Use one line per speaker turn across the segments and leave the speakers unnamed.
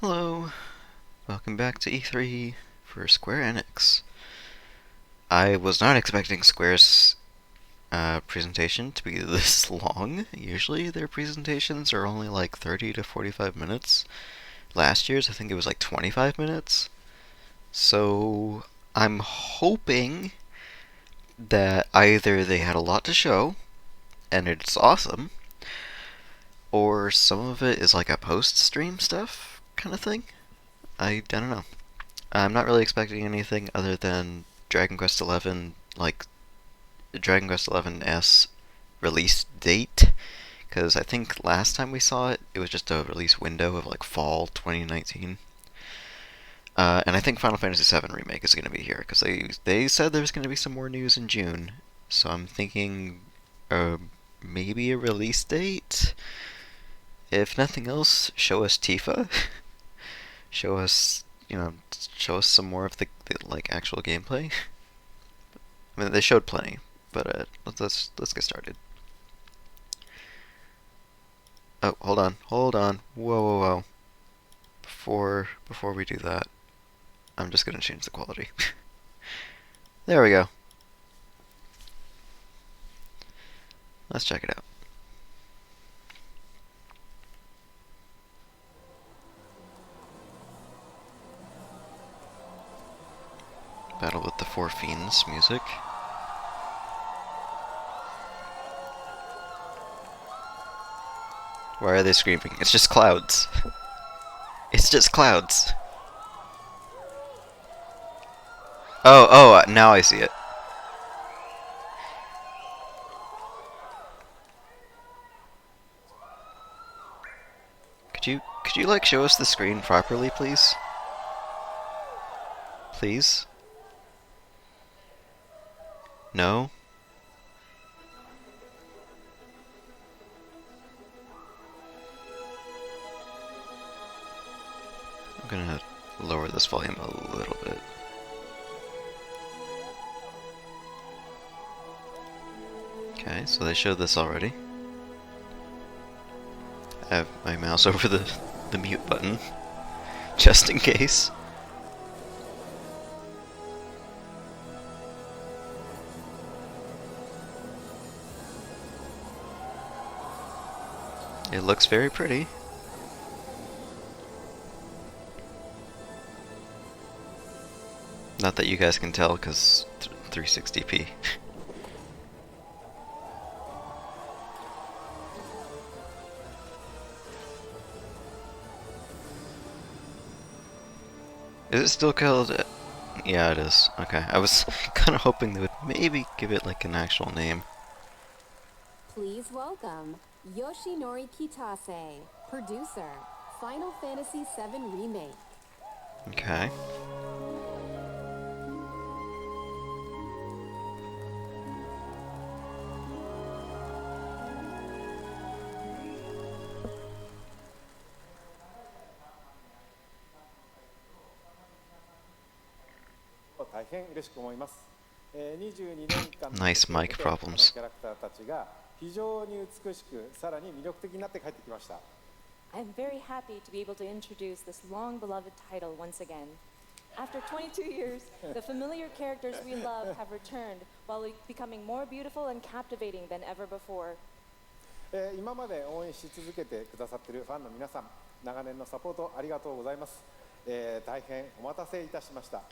Hello, welcome back to E3 for Square Enix. I was not expecting Square's presentation to be this long. Usually their presentations are only like 30 to 45 minutes. Last year's, I think it was like 25 minutes. So I'm hoping that either they had a lot to show, and it's awesome, or some of it is like a post-stream stuff kind of thing. I don't know. I'm not really expecting anything other than Dragon Quest XI, like Dragon Quest XI release date, because I think last time we saw it, it was just a release window of like fall 2019. And I think Final Fantasy VII Remake is going to be here because they said there's going to be some more news in June. So I'm thinking maybe a release date. If nothing else, show us Tifa. show us show us some more of the like actual gameplay. I mean, they showed plenty, but let's get started. Oh, hold on. Whoa, whoa, whoa. Before we do that, I'm just gonna change the quality. There we go. Let's check it out. Battle with the Four Fiends music. Why are they screaming? It's just clouds. It's just clouds. Oh, now I see it. Could you like show us the screen properly, please? Please? No? I'm gonna lower this volume a little bit. Okay, so they showed this already. I have my mouse over the mute button, just in case. It looks very pretty. Not that you guys can tell, because 360p. Is it still called? Yeah, it is. Okay, I was kind of hoping they would maybe give it like an actual name.
Please welcome Yoshinori Kitase, producer, Final Fantasy VII Remake.
Okay. Nice mic problems.
I'm very happy to be able to introduce this long-beloved title once again. After 22 years, the familiar characters we love have returned while becoming more beautiful and captivating than ever before.
今まで応援し続けてくださっているファンの皆さん、長年のサポートありがとうございます。大変お待たせいたしました。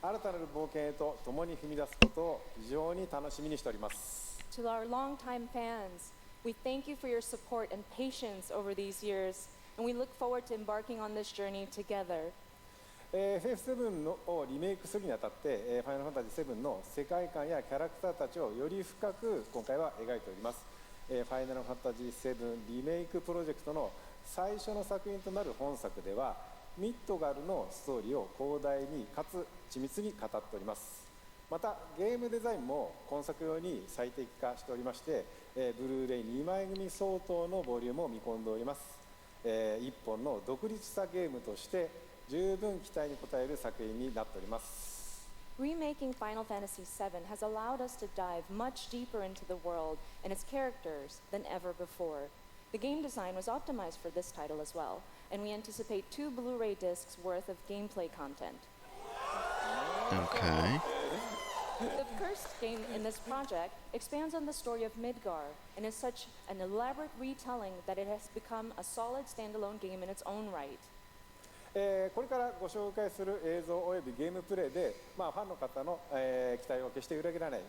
新たなる冒険へと共に踏み出すことを非常に楽しみにしております。
To our longtime fans, we thank you for your support and patience over these years, and we look forward to embarking on this journey together.
FF7 のをリメイクするにあたって、ファイナルファンタジー7の世界観やキャラクターたちをより深く今回は描いております。ファイナルファンタジー7リメイクプロジェクトの最初の作品となる本作ではミッドガルのストーリーを広大にかつ緻密に語っております。またゲームデザインも今作用に最適化しておりまして、ブルーレイ2枚組相当のボリュームを見込んでおります。一本の独立したゲームとして十分期待に応える作品になっております。
Remaking Final Fantasy VII has allowed us to dive much deeper into the world and its characters than ever before. The game design was optimized for this title as well, and we anticipate 2 Blu-ray discs worth of gameplay content.
Okay.
The first game in this project expands on the story of Midgar and is such an elaborate retelling that it has become a solid standalone game in its own right.
これからご紹介する映像およびゲームプレイで、ファンの方の、期待を決して裏切らない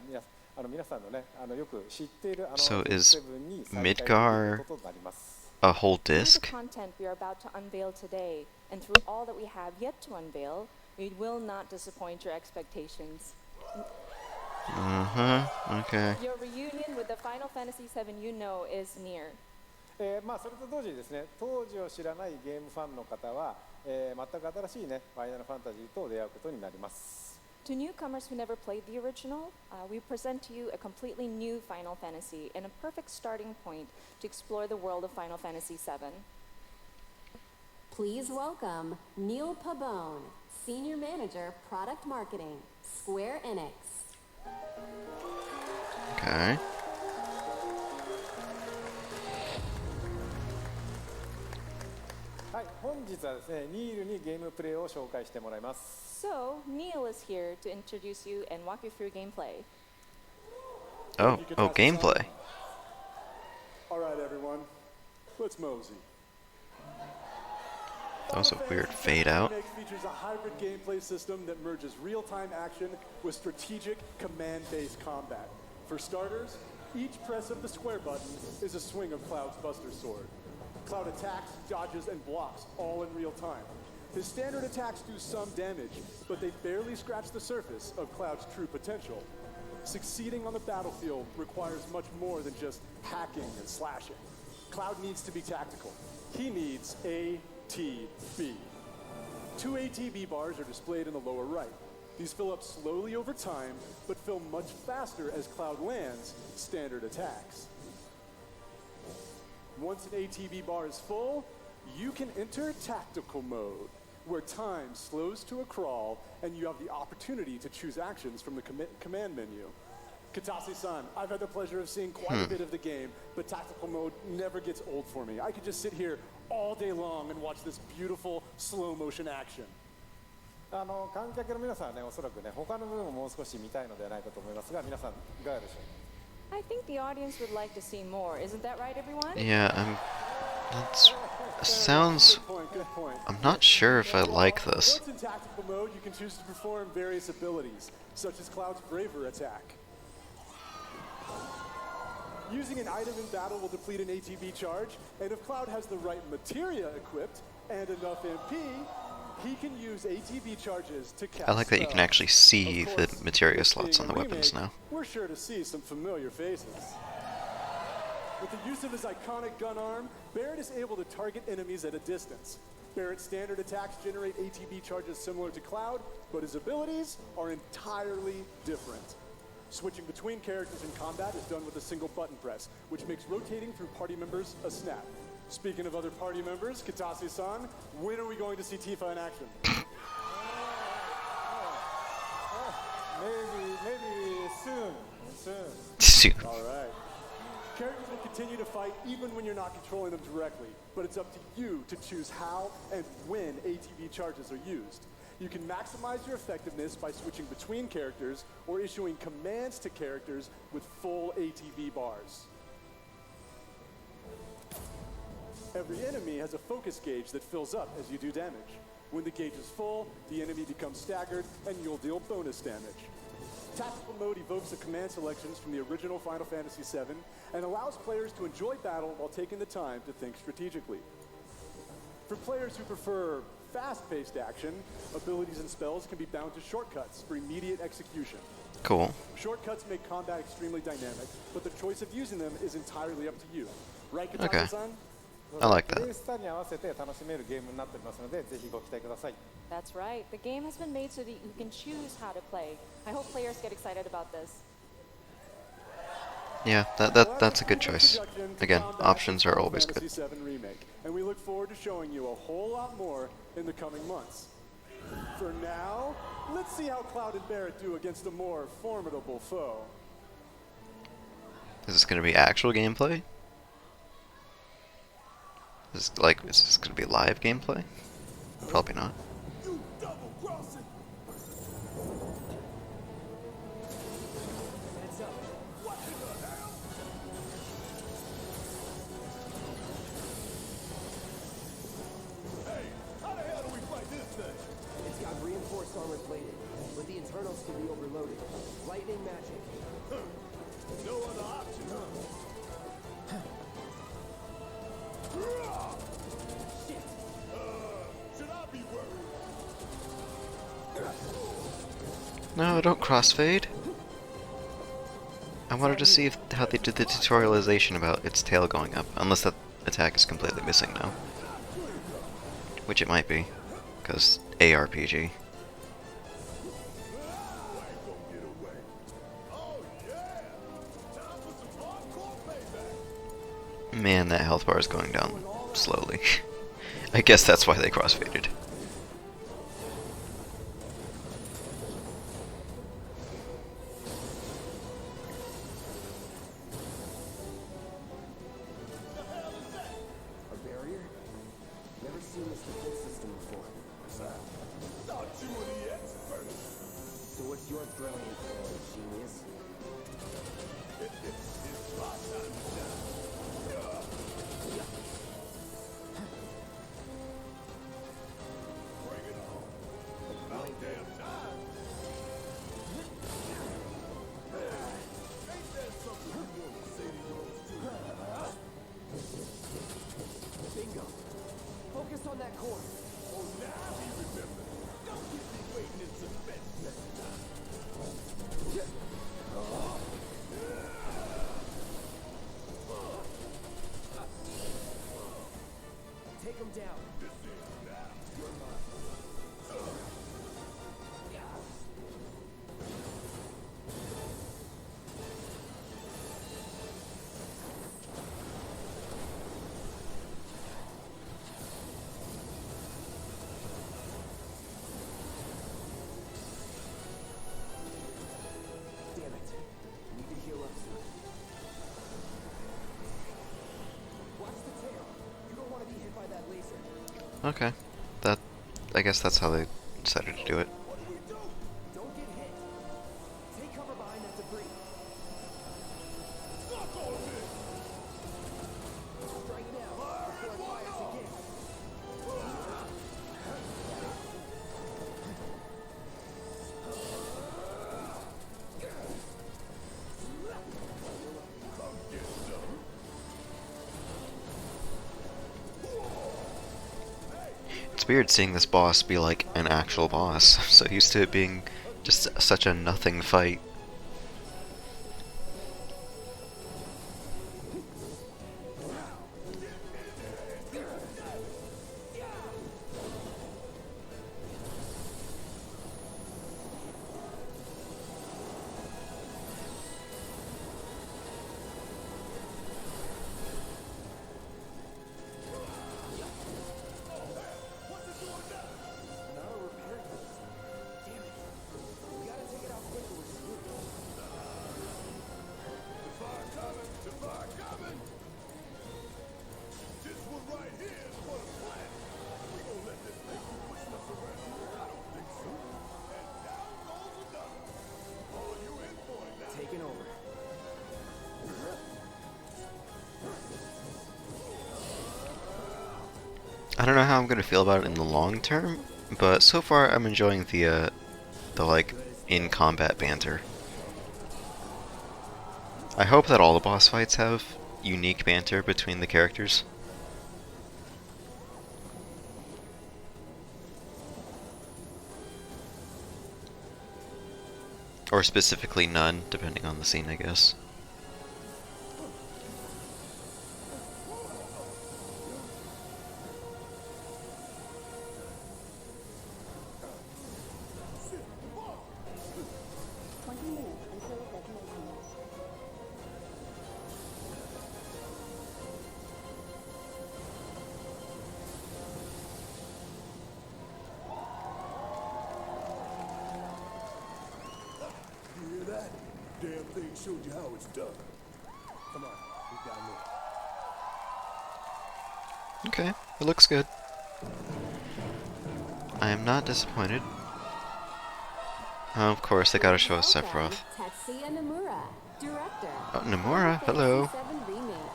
皆さんのね、よく知っている
So is
7に再会ということとなります。
a whole
Through
disc?
the content we are about to unveil today, and through all that we have yet to unveil, we will not disappoint your expectations.
Okay.
Your reunion with the Final Fantasy VII you know is near.
それと同時にですね、当時を知らないゲームファンの方は、全く新しいね、ファイナルファンタジーと出会うことになります。
To newcomers who never played the original, we present to you a completely new Final Fantasy and a perfect starting point to explore the world of Final Fantasy VII.
Please welcome Neil Pabone, Senior Manager, Product Marketing, Square Enix.
Okay.
So, Neil is here to introduce you and walk you through gameplay.
Oh, gameplay.
All right, everyone, let's mosey.
That was a weird fade out.
Enix features a hybrid gameplay system that merges real-time action with strategic command-based combat. For starters, each press of the square button is a swing of Cloud's Buster Sword. Cloud attacks, dodges, and blocks all in real time. His standard attacks do some damage, but they barely scratch the surface of Cloud's true potential. Succeeding on the battlefield requires much more than just hacking and slashing. Cloud needs to be tactical. He needs ATB. 2 ATB bars are displayed in the lower right. These fill up slowly over time, but fill much faster as Cloud lands standard attacks. Once an ATB bar is full, you can enter tactical mode, where time slows to a crawl and you have the opportunity to choose actions from the command menu. Katase-san, I've had the pleasure of seeing quite a bit of the game, but tactical mode never gets old for me. I could just sit here all day long and watch this beautiful slow motion action.
観客の皆さんはね、おそらくね、他の部分ももう少し見たいのではないかと思いますが、皆さんいかがでしょう。
I think the audience would like to see more. Isn't that right, everyone?
Yeah, sounds.
Good point.
I'm not sure if I like this.
Once in tactical mode, you can choose to perform various abilities, such as Cloud's Braver attack. Using an item in battle will deplete an ATB charge, and if Cloud has the right materia equipped and enough MP, he can use ATB charges to cast
I like that you can actually see the materia slots on the
being a
weapons
remake,
now.
We're sure to see some familiar faces. With the use of his iconic gun arm, Barrett is able to target enemies at a distance. Barrett's standard attacks generate ATB charges similar to Cloud, but his abilities are entirely different. Switching between characters in combat is done with a single button press, which makes rotating through party members a snap. Speaking of other party members, Katase-san, when are we going to see Tifa in action?
Maybe soon.
Soon.
All right. Characters will continue to fight even when you're not controlling them directly, but it's up to you to choose how and when ATB charges are used. You can maximize your effectiveness by switching between characters or issuing commands to characters with full ATB bars. Every enemy has a focus gauge that fills up as you do damage. When the gauge is full, the enemy becomes staggered and you'll deal bonus damage. Tactical mode evokes the command selections from the original Final Fantasy VII and allows players to enjoy battle while taking the time to think strategically. For players who prefer fast-paced action, abilities and spells can be bound to shortcuts for immediate execution.
Cool.
Shortcuts make combat extremely dynamic, but the choice of using them is entirely up to you. Right,
Okay.
Katase-san?
I like
プレイ
that.
スタイルに合わせて楽しめるゲームになっておりますので、ぜひご期待ください。
That's right. The game has been made so that you can choose how to play. I hope players get excited about this.
Yeah, that's a good choice. Again, options are always good.
Final Fantasy VII Remake, and we look forward to showing you a whole lot more in the coming months. For now, let's see how Cloud and Barrett do against a more formidable foe.
Is this going to be actual gameplay? Is this gonna be live gameplay? Probably not.
You double crossing!
Heads up.
What in the hell? Hey, how the hell do we fight this thing?
It's got reinforced armor plating, but the internals can be overloaded. Lightning magic.
No other option, huh?
Shit!
Should I be worried?
No, don't crossfade. I wanted to see how they did the tutorialization about its tail going up, unless that attack is completely missing now. Which it might be, because ARPG. Man, that health bar is going down slowly. I guess that's why they crossfaded.
A barrier? Never seen this defense system before.
Thought you were the expert.
So what's your brilliant plan, genius?
It's my time to shine. Bring it on. About damn time. Ain't that something you want to say to yours too?
Bingo. Focus on that core.
Oh, now he remembers. Don't keep me waiting in suspense next time.
Take him down.
This is now. You're mine.
Damn it. Need to heal up soon. Watch the tail. You don't want to be hit by that laser.
Okay. I guess that's how they decided to do it.
What do we do?
Don't get hit. Take cover behind that debris.
Suck on this.
Strike now before it fires again.
Come get some.
It's weird seeing this boss be like an actual boss. I'm so used to it being just such a nothing fight.
Not a repair kit. Damn it. We gotta take it out quicker with Skoops.
The fire coming. The fire coming. This one right here is for the plant. We gonna let this thing keep pushing us around. I don't think so. And down goes another. Oh, you in for it now.
Taking over.
I don't know how I'm gonna feel about it in the long term, but so far I'm enjoying the like in combat banter. I hope that all the boss fights have unique banter between the characters. Or specifically none, depending on the scene, I guess.
You hear that? Damn thing showed you how it's done.
Come on, we've got to move.
Okay, it looks good. I am not disappointed. Oh, of course, they gotta show us
Welcome,
Sephiroth.
Tetsuya Nomura, director.
Oh,
Final
Nomura,
Fantasy
hello.
VII Remake.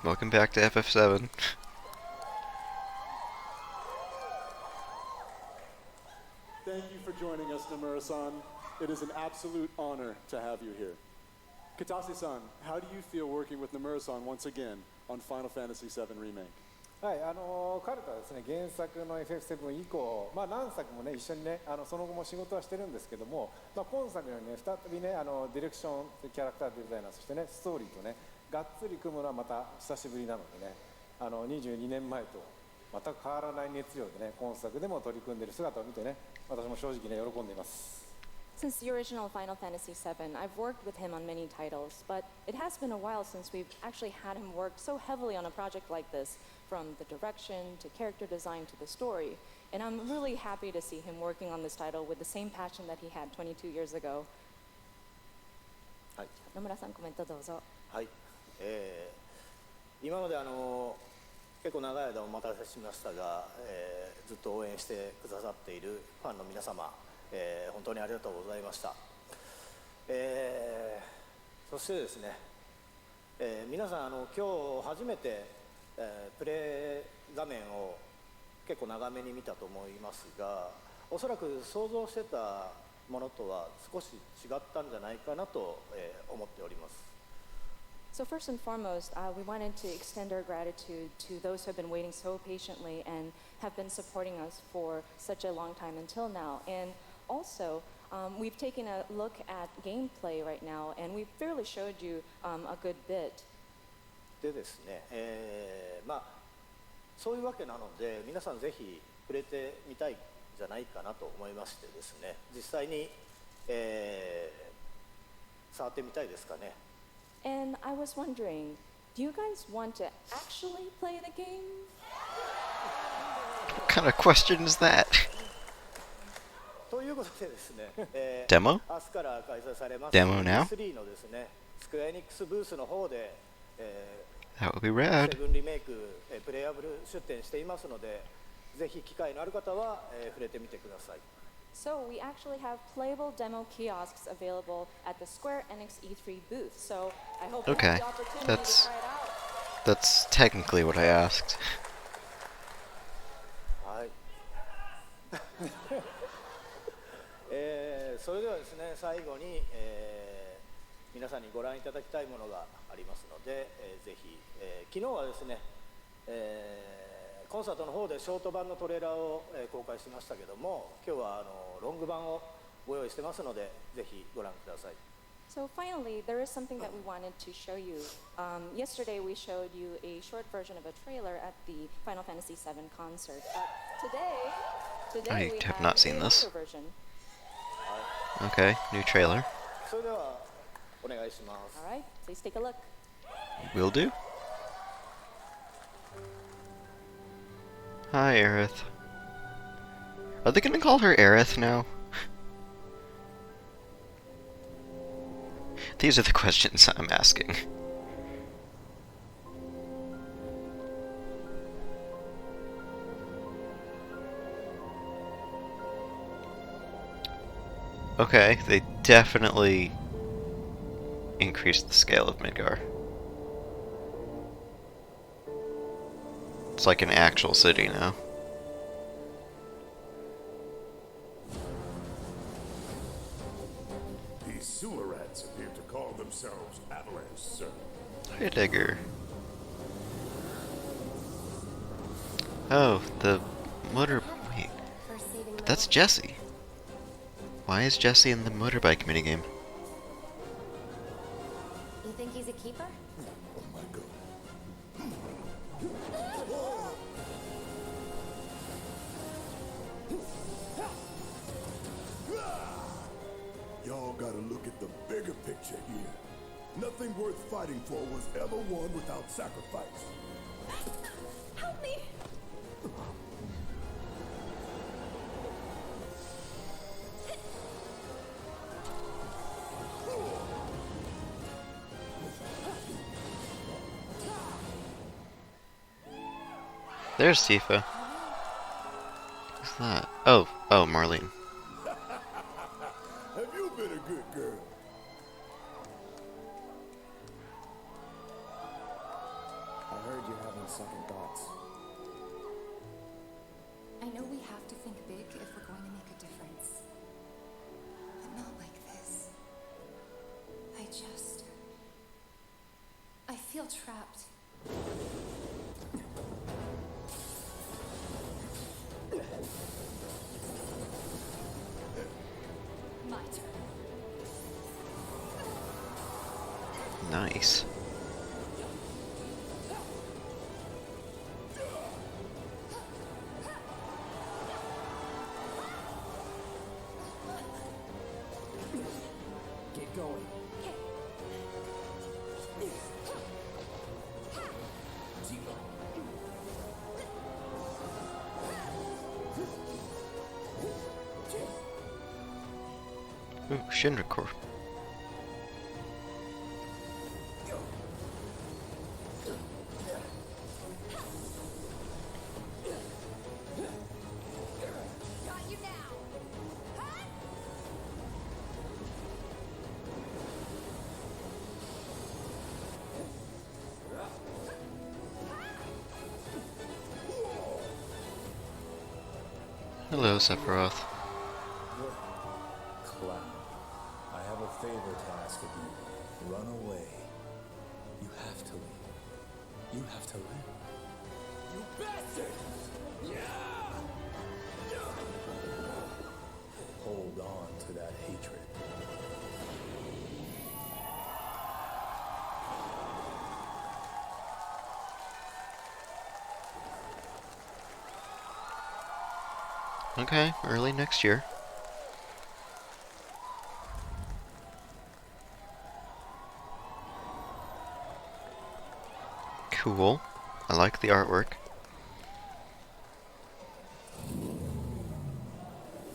Welcome back to FF7.
Thank you for joining us, Nomura-san. It is an absolute honor to have you here. Katase-san, how do you feel working with Nomura-san once again on Final Fantasy VII Remake?
はい、彼とはですね、原作の FF7 以降、何作もね、一緒にね、その後も仕事はしてるんですけども、今作にね、再びね、ディレクション、キャラクターデザイナー、そしてね、ストーリーとね、がっつり組むのはまた久しぶりなのでね、22年前と全く変わらない熱量でね、今作でも取り組んでいる姿を見てね、私も正直ね、喜んでいます。
Since the original Final Fantasy VII, I've worked with him on many titles, but it has been a while since we've actually had him work so heavily on a project like this, from the direction to character design to the story. And I'm really happy to see him working on this title with the same passion that he had 22 years ago.
はい、
野村さん、コメントどうぞ。
はい、今まで結構長い間お待たせしましたが、ずっと応援してくださっているファンの皆様、本当にありがとうございました。そしてですね、皆さん今日初めて、プレイ画面を結構長めに見たと思いますが、おそらく想像してたものとは少し違ったんじゃないかなと、思っております。
So first and foremost, we wanted to extend our gratitude to those who have been waiting so patiently and have been supporting us for such a long time until now. And also, we've taken a look at gameplay right now, and we've fairly showed you a good bit.
でですね、そういうわけなので、皆さんぜひ触れてみたいんじゃないかなと思いましてですね、実際に、触ってみたいですかね。
And I was wondering, do you guys want to actually play the game?
What kind of question is that?
ということでですね、
Demo?
明日から開催されます
Demo now?
E3 のですね、スクエアエニックスブースの方で、
That would be rad.
7リメイク、プレイヤブル出展していますので、ぜひ機会のある方は、触れてみてください。
So we actually have playable demo kiosks available at the Square Enix E3 booth. So I hope you
Okay,
have the opportunity
that's-
to try it out.
That's technically what I asked.
はい。それではですね、最後に、皆さんにご覧いただきたいものがありますので、ぜひ、昨日はですね、コンサートの方でショート版のトレーラーを、公開しましたけども、今日はロング版をご用意してますので、ぜひご覧ください。
So finally, there is something that we wanted to show you. Yesterday, we showed you a short version of a trailer at the Final Fantasy VII concert. Today
I
we
have
have
not seen
a
this.
longer version.
Okay, new trailer.
それではお願いします。
All right, please take a look.
Will do. Hi, Aerith. Are they gonna call her Aerith now? These are the questions I'm asking. Okay, they definitely increased the scale of Midgar. It's like an actual city now.
These sewer rats appear to call themselves Avalanche, sir.
Heidegger. Oh, the motor... Wait,
For saving
that's
lives.
Jesse. Why is Jesse in the motorbike minigame?
You think he's a keeper?
Oh my god. Y'all gotta look at the bigger picture here. Nothing worth fighting for was ever won without sacrifice.
Help me!
There's Tifa. Who's that? Oh, Marlene.
Have you been a good girl?
I heard you're having second thoughts.
I know we have to think big if we're going to make a difference. But not like this. I feel trapped. My turn.
Nice.
Get going. Zero.
Ooh, Shinra Core.
Got you now.
Hello, Sephiroth.
Clown, I have a favor to ask of you. Run away. You have to leave. You have to live. You bastard! Hold on to that hatred.
Okay, early next year. Cool. I like the artwork.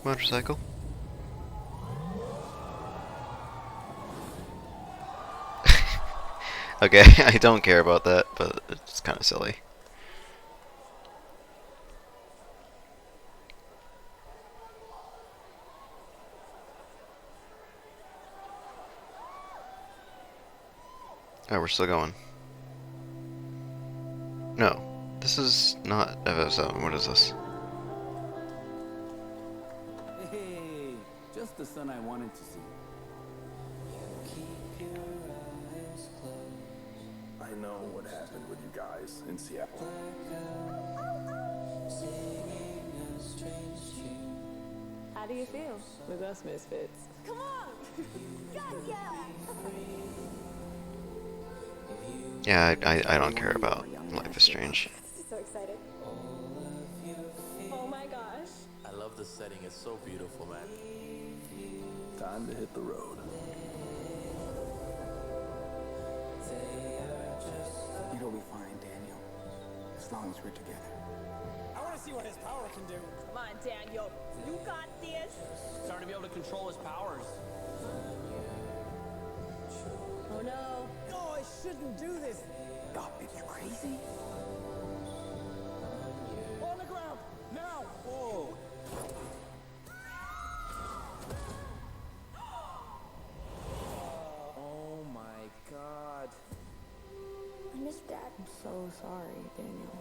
Motorcycle. Okay, I don't care about that, but it's kind of silly. Oh, we're still going. No, this is not FF7. What is this?
Hey, just the son I wanted to see.
I know what happened with you guys in Seattle.
How do you feel with us misfits?
Come on! Gotcha!
Yeah, I don't care about Life is Strange.
So excited. Oh my gosh.
I love the setting. It's so beautiful, man.
Time to hit the road.
It'll be fine, Daniel. As long as we're together.
I want to see what his power can do.
Come on, Daniel. You got this.
Starting to be able to control his powers.
Oh no.
No, I shouldn't do this.
Stop it, you crazy?
On the ground, now. Whoa.
Oh my god.
I miss Dad.
I'm so sorry, Daniel.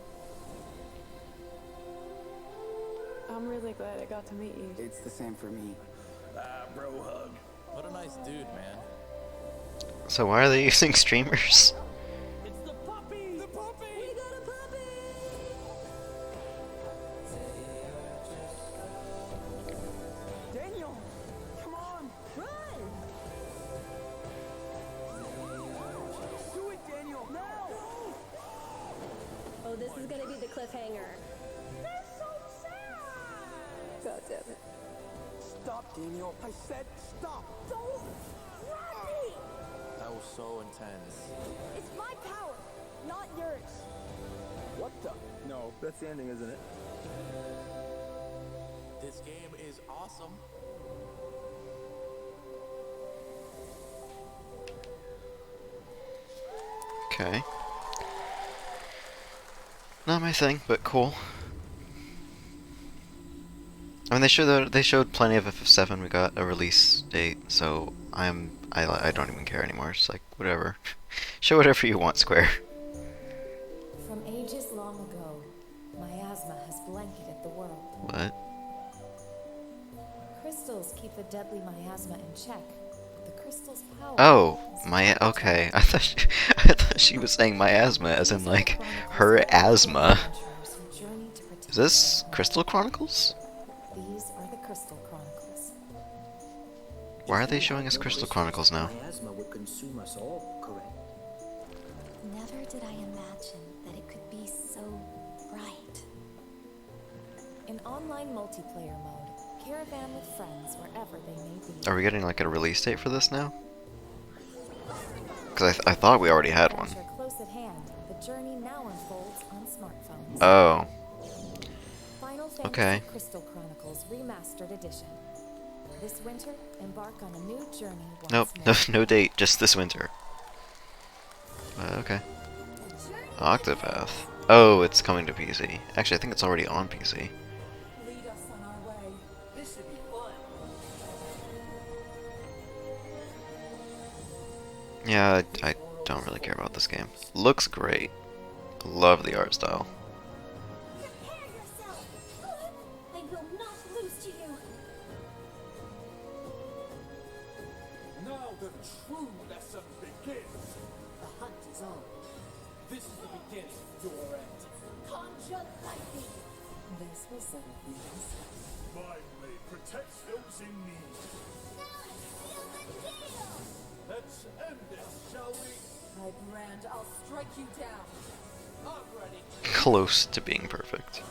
I'm really glad I got to meet you.
It's the same for me.
Bro hug.
What a nice dude, man.
So why are they using streamers?
It's the puppy. The puppy.
We got a puppy!
Daniel, come on.
Run!
Do it, Daniel. Now.
Oh, this is gonna be the cliffhanger. They're so sad! God damn it.
Stop, Daniel. I said stop.
Don't grab me!
That was so intense.
It's my power, not yours.
What the? No, that's the ending, isn't it?
This game is awesome.
Okay. Not my thing, but cool. I mean, they showed plenty of FF7. We got a release date, so I don't even care anymore. It's like whatever. Show whatever you want, Square.
From ages long ago, miasma has blanketed the world.
What?
Crystals keep the deadly miasma in check, but the crystal's power.
Oh, okay. I thought she was saying miasma, as in like her asthma. Is this Crystal Chronicles?
These are the Crystal Chronicles.
Why are they showing us Crystal Chronicles now?
Miasma would consume us all, correct?
Never did I imagine that it could be so bright.
In online multiplayer mode, caravan with friends wherever they may be.
Are we getting like a release date for this now? Because I thought we already had one.
Close at hand, the journey now unfolds on smartphones.
Oh.
Final Fantasy
Okay.
Crystal Chronicles Remastered Edition. This winter, embark on a new journey once
Nope,
more.
no date, just this winter. Okay. Octopath. Oh, it's coming to PC. Actually, I think it's already on PC.
Lead us on our way. This should be fun.
Yeah, I don't really care about this game. Looks great. Love the art style.
Prepare yourself! I will not lose to you!
Now the true lesson begins.
The hunt is on. This is the beginning of your end.
Conjure lightning!
This will settle things.
My blade protects those in need.
Let's end this, shall we?
My brand, I'll strike you down. I'm ready.
Close to being perfect.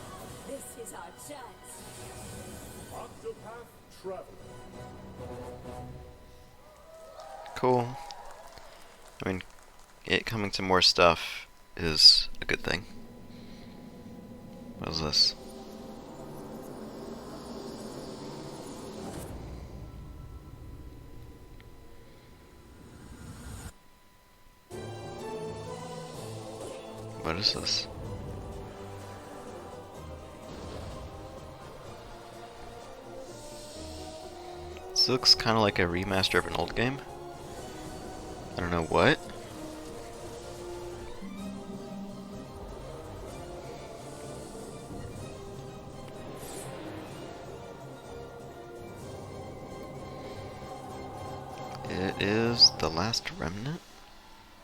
This is our chance.
Octopath Traveler.
Cool. I mean, it coming to more stuff is a good thing. What is this? What is this? This looks kind of like a remaster of an old game. I don't know what. It is The Last Remnant?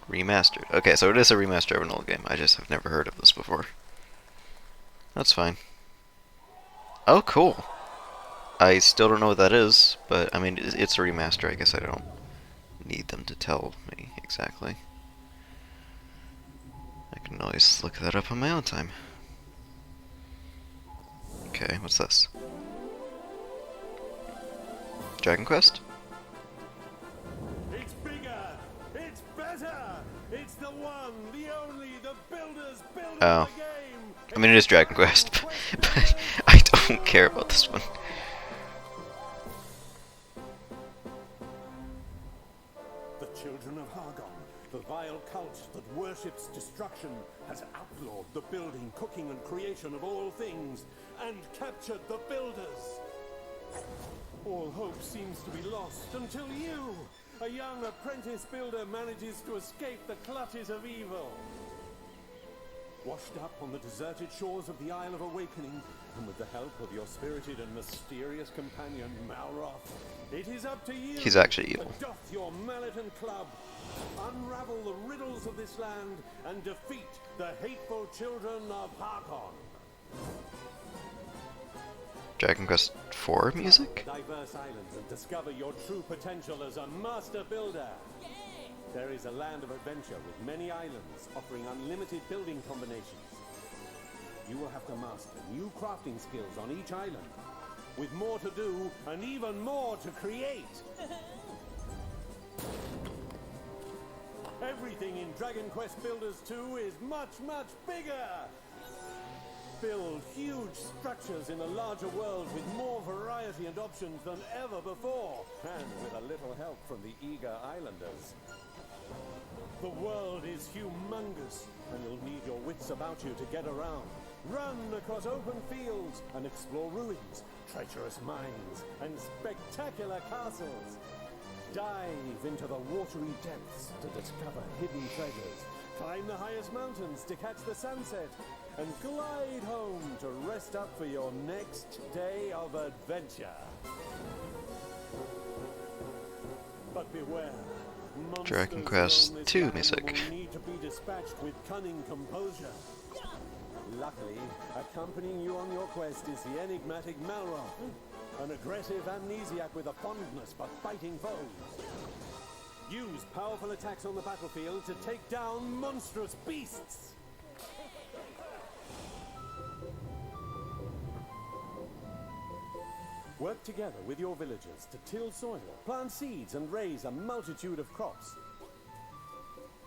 Remastered. Okay, so it is a remaster of an old game. I just have never heard of this before. That's fine. Oh, cool. I still don't know what that is, but I mean, it's a remaster. I guess I don't need them to tell me exactly. I can always look that up on my own time. Okay, what's this? Dragon Quest?
It's bigger! It's better! It's the one, the only, the builders building
Oh.
the game!
I mean, it is Dragon Quest, but I don't care about this one.
The children of Hargon, the vile cult that worships destruction, has outlawed the building, cooking, and creation of all things, and captured the builders. All hope seems to be lost until you, a young apprentice builder, manages to escape the clutches of evil. Washed up on the deserted shores of the Isle of Awakening, and with the help of your spirited and mysterious companion, Malroth, it is up to you.
He's actually evil.
To doff your mallet and club, unravel the riddles of this land, and defeat the hateful children of Harkon.
Dragon Quest 4 music?
Diverse islands and discover your true potential as a master builder. There is a land of adventure with many islands offering unlimited building combinations. You will have to master new crafting skills on each island, with more to do and even more to create. Everything in Dragon Quest Builders 2 is much, much bigger. Build huge structures in a larger world with more variety and options than ever before, and with a little help from the eager islanders.
The world is humongous, and you'll need your wits about you to get around. Run across open fields and explore ruins, treacherous mines, and spectacular castles. Dive into the watery depths to discover hidden treasures. Climb the highest mountains to catch the sunset, and glide home to rest up for your next day of adventure. But beware.
Dragon Quest II music.
Need to be dispatched with cunning composure. Luckily, accompanying you on your quest is the enigmatic Malroth, an aggressive amnesiac with a fondness for fighting foes. Use powerful attacks on the battlefield to take down monstrous beasts. Work together with your villagers to till soil, plant seeds, and raise a multitude of crops.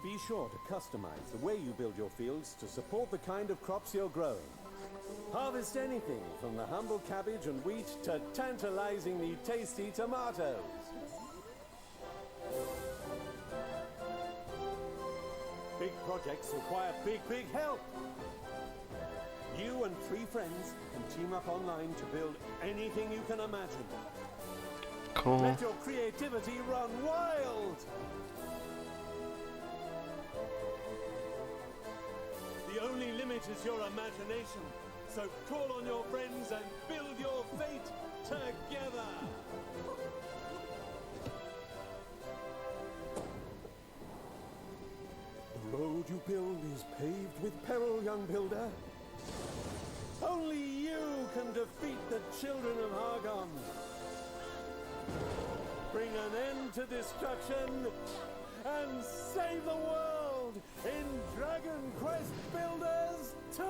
Be sure to customize the way you build your fields to support the kind of crops you're growing. Harvest anything from the humble cabbage and wheat to tantalizingly tasty tomatoes. Big projects require big help. You and 3 friends can team up online to build anything you can imagine.
Cool.
Let your creativity run wild! The only limit is your imagination, so call on your friends and build your fate together! The road you build is paved with peril, young builder. Only you can defeat the children of Hargon. Bring an end to destruction and save the world in Dragon Quest Builders 2!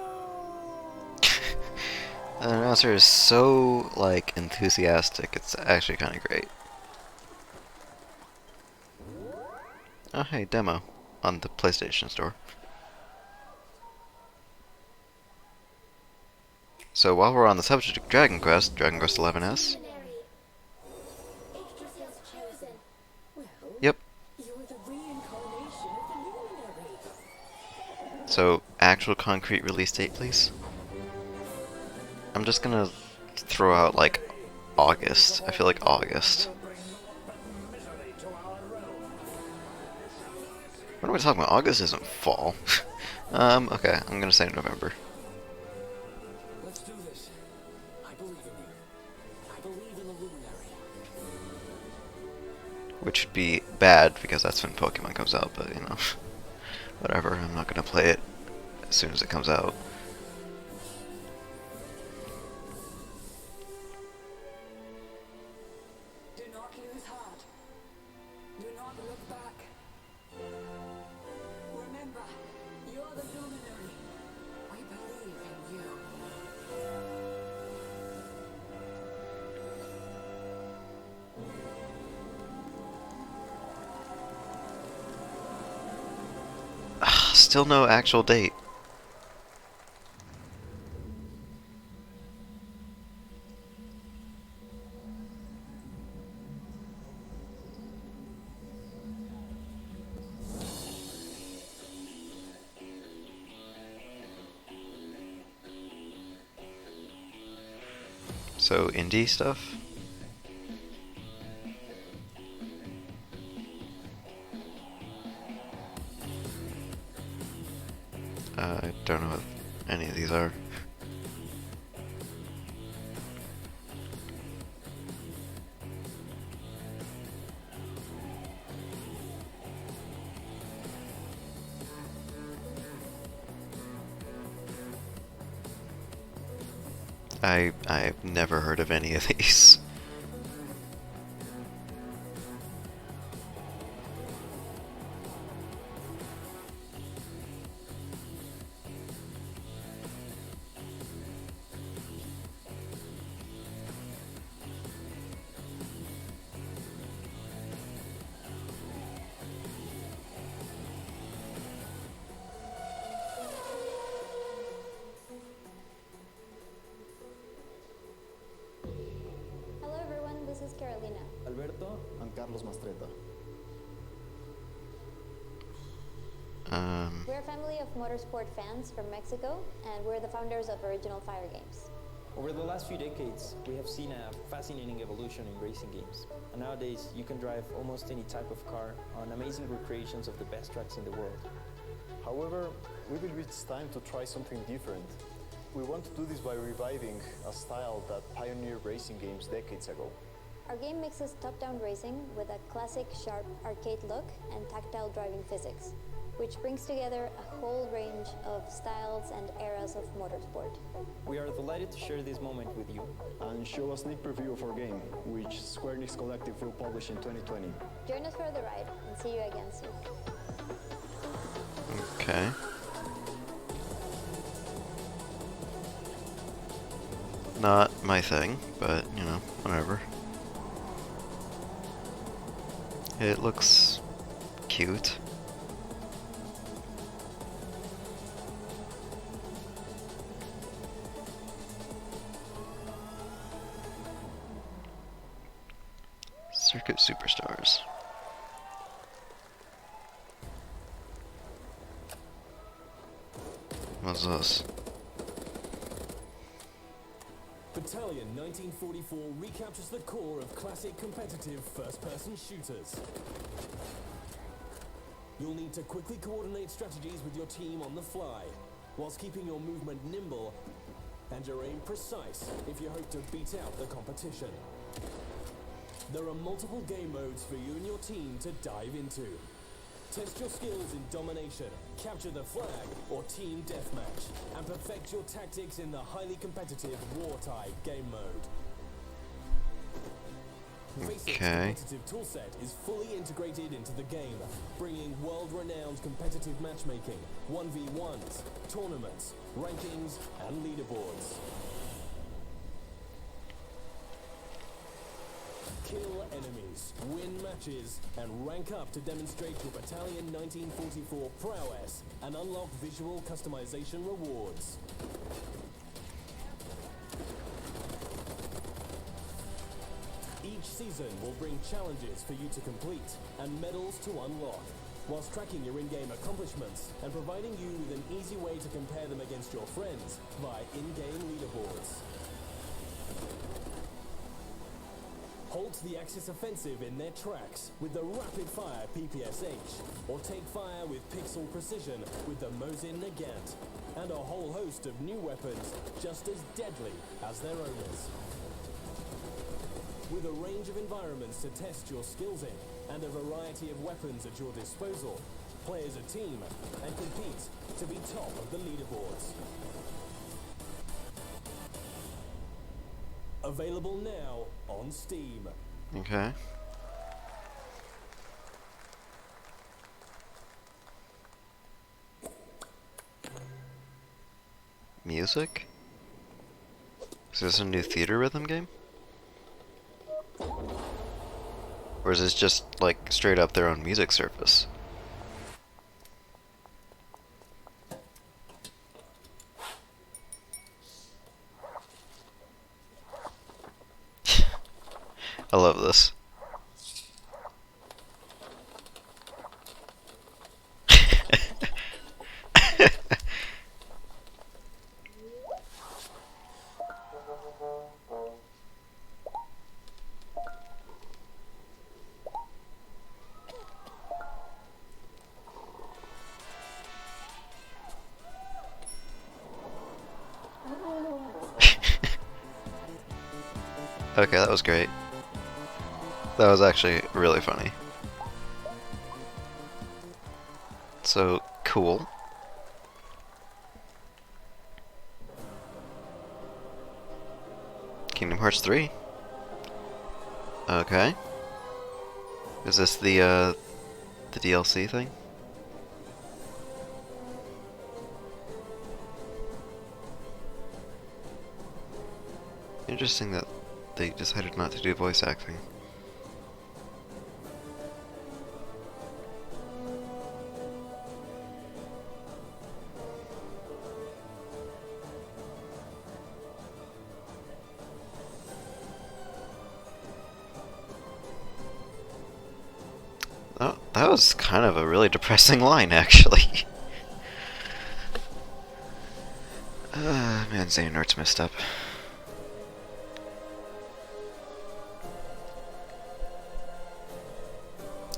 The announcer is so, like, enthusiastic, it's actually kind of great. Oh hey, demo on the PlayStation Store. So while we're on the subject of Dragon Quest XI-S. Yep. So, actual concrete release date, please. I'm just gonna throw out, like, August. I feel like August. What am I talking about? August isn't fall. Okay, I'm gonna say November.
Let's do this. I believe in you. I believe in the Luminary.
Which would be bad, because that's when Pokemon comes out, but, you know, whatever, I'm not gonna play it as soon as it comes out.
Do not lose heart. Do not look back. Remember, you're the Luminary. We believe in you.
Still no actual date. So, indie stuff? I don't know what any of these are. I've never heard of any of these.
Hello everyone, this is Carolina.
Alberto and Carlos Mastreta.
We're a family of motorsport fans from Mexico, and we're the founders of Original Fire Games.
Over the last few decades, we have seen a fascinating evolution in racing games. And nowadays, you can drive almost any type of car on amazing recreations of the best tracks in the world.
However, we believe it's time to try something different. We want to do this by reviving a style that pioneered racing games decades ago.
Our game mixes top-down racing with a classic, sharp arcade look and tactile driving physics, which brings together a whole range of styles and eras of motorsport.
We are delighted to share this moment with you.
And show a sneak preview of our game, which Square Enix Collective will publish in 2020.
Join us for the ride, and see you again soon.
Okay. Not my thing, but, you know, whatever. It looks cute. Circuit Superstars. What's this?
Battalion 1944 recaptures the core of classic competitive first-person shooters. You'll need to quickly coordinate strategies with your team on the fly, whilst keeping your movement nimble and your aim precise if you hope to beat out the competition. There are multiple game modes for you and your team to dive into. Test your skills in domination, capture the flag, or team deathmatch, and perfect your tactics in the highly competitive Wartime game mode. Facet's competitive toolset is fully integrated into the game, bringing world-renowned competitive matchmaking, 1v1s, tournaments, rankings, and leaderboards. Kill enemies, win matches, and rank up to demonstrate your Battalion 1944 prowess and unlock visual customization rewards. Each season will bring challenges for you to complete and medals to unlock, whilst tracking your in-game accomplishments and providing you with an easy way to compare them against your friends via in-game leaderboards. Halt the Axis offensive in their tracks with the rapid-fire PPSH, or take fire with pixel precision with the Mosin Nagant, and a whole host of new weapons just as deadly as their owners. With a range of environments to test your skills in, and a variety of weapons at your disposal, play as a team and compete to be top of the leaderboards. Available now on Steam.
Okay. Music? Is this a new theater rhythm game? Or is this just, like, straight up their own music service? I love this. Okay, that was great. That was actually really funny. So, cool. Kingdom Hearts 3. Okay. Is this the DLC thing? Interesting that they decided not to do voice acting. Oh, that was kind of a really depressing line, actually. Man, Xehanort's messed up.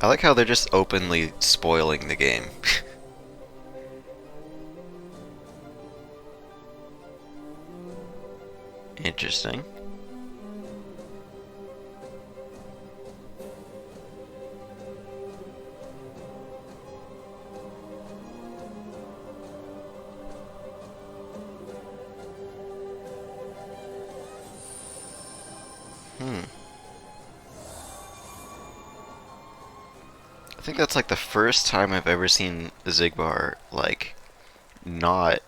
I like how they're just openly spoiling the game. Interesting. I think that's like the first time I've ever seen Zigbar like not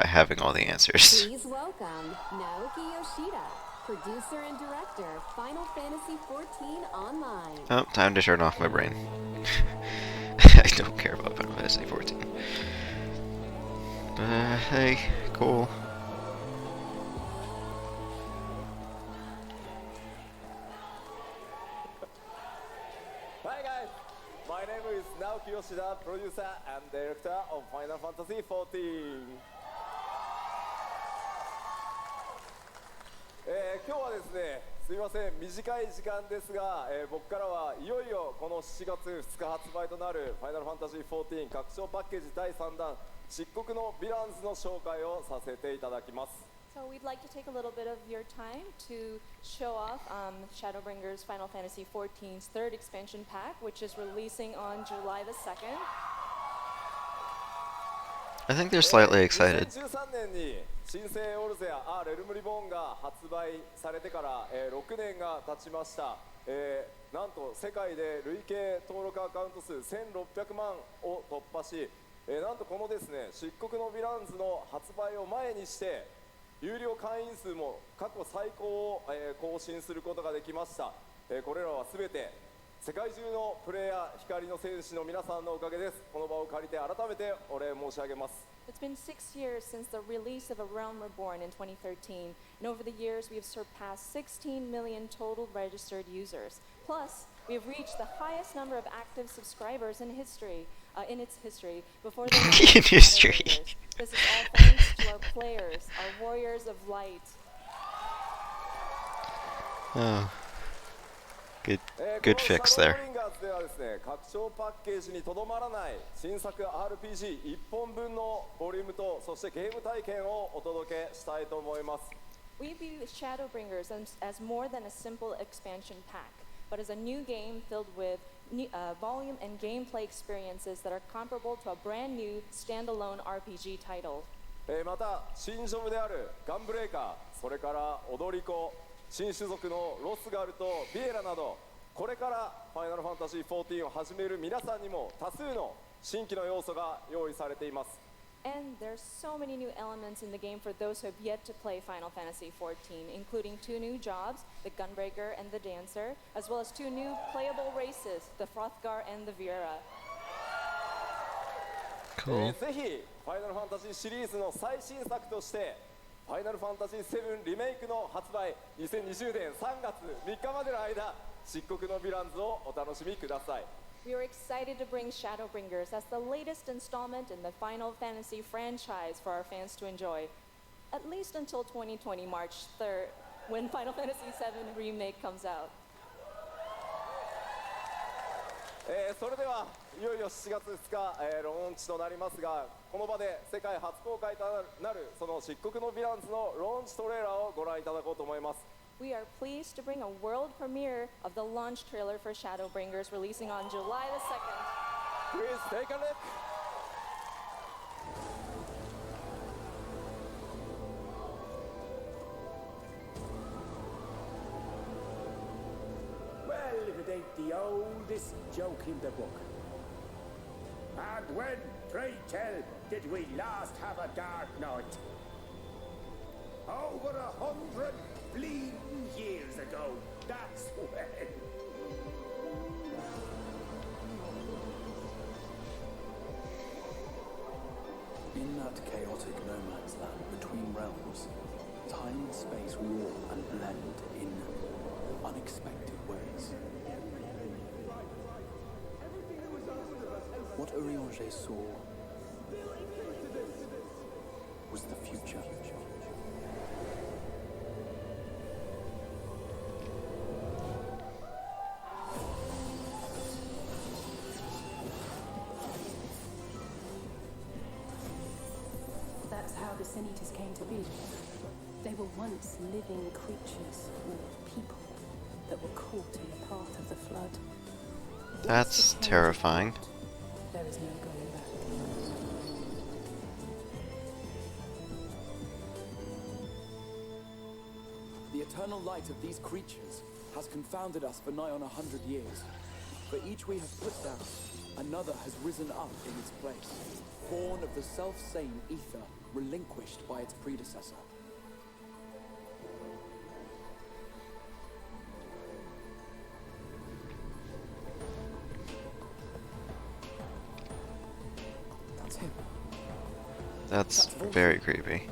having all the answers.
Please welcome Naoki Yoshida, producer and director, Final Fantasy XIV Online.
Oh, time to turn off my brain. I don't care about Final Fantasy XIV. Hey, cool.
Hi guys, my name is Naoki Yoshida, producer and director of Final Fantasy XIV. 今日はですね、すいません、短い時間ですが、僕からはいよいよこの7月2日発売となるファイナルファンタジー14拡張パッケージ第3弾漆黒のヴィランズの紹介をさせていただきます。
So we'd like to take a little bit of your time to show off Shadowbringers Final Fantasy XIV's third expansion pack, which is releasing on July the 2nd.
I think they're slightly excited.
2013年に新生オルゼア・レルムリボーンが発売されてから、6年が経ちました。なんと世界で累計登録アカウント数1600万を突破し、なんとこのですね、漆黒のヴィランズの発売を前にして有料会員数も過去最高を、更新することができました。これらはすべて世界中のプレイヤー光の戦士の皆さんのおかげです。この場を借りて改めてお礼申し上げます。
It's been 6 years since the release of A Realm Reborn in 2013, and over the years we have surpassed 16 million total registered users. Plus, we have reached the highest number of active subscribers in history, in its history, before the
in history.
This is all thanks to our players, our warriors of light.
Oh. Good fix there.
ではですね、拡張パッケージにとどまらない新作 RPG1 本分のボリュームとそしてゲーム体験をお届けしたいと思います。
We view Shadowbringers as more than a simple expansion pack, but as a new game filled with volume and gameplay experiences that are comparable to a brand new standalone RPG title.
また新ジョブであるガンブレーカー、それから踊り子、新種族のロスガルとビエラなど、これからファイナルファンタジー14を始める皆さんにも多数の新規の要素が用意されています。
And there's so many new elements in the game for those who have yet to play Final Fantasy XIV, including 2 new jobs, the Gunbreaker and the Dancer, as well as 2 new playable races, the Frothgar and the Viera.
Cool.
ぜひファイナルファンタジーシリーズの最新作としてファイナルファンタジー7リメイクの発売2020年3月3日までの間漆黒のヴィランズをお楽しみください。
We are excited to bring Shadowbringers as the latest installment in the Final Fantasy franchise for our fans to enjoy, at least until 2020 March 3rd, when Final Fantasy VII Remake comes out.
それではいよいよ7月2日、ローンチとなりますが、この場で世界初公開となるその漆黒のヴィランズのローンチトレーラーをご覧いただこうと思います。
We are pleased to bring a world premiere of the launch trailer for Shadowbringers releasing on July the 2nd.
Please take a look.
Well, if it ain't the oldest joke in the book. And when, pray tell, did we last have a dark night? Over 100 bleeding years ago, that's when.
In that chaotic no man's land between realms, time and space warp and blend in unexpected ways.
What Urianger saw was the future.
That's how the Sin Eaters came to be. They were once living creatures, or people, that were caught in the path of the flood.
That's terrifying.
There is no going back.
The eternal light of these creatures has confounded us for nigh on 100 years. For each we have put down, another has risen up in its place, born of the self-same ether, relinquished by its predecessor. That's him.
That's very creepy.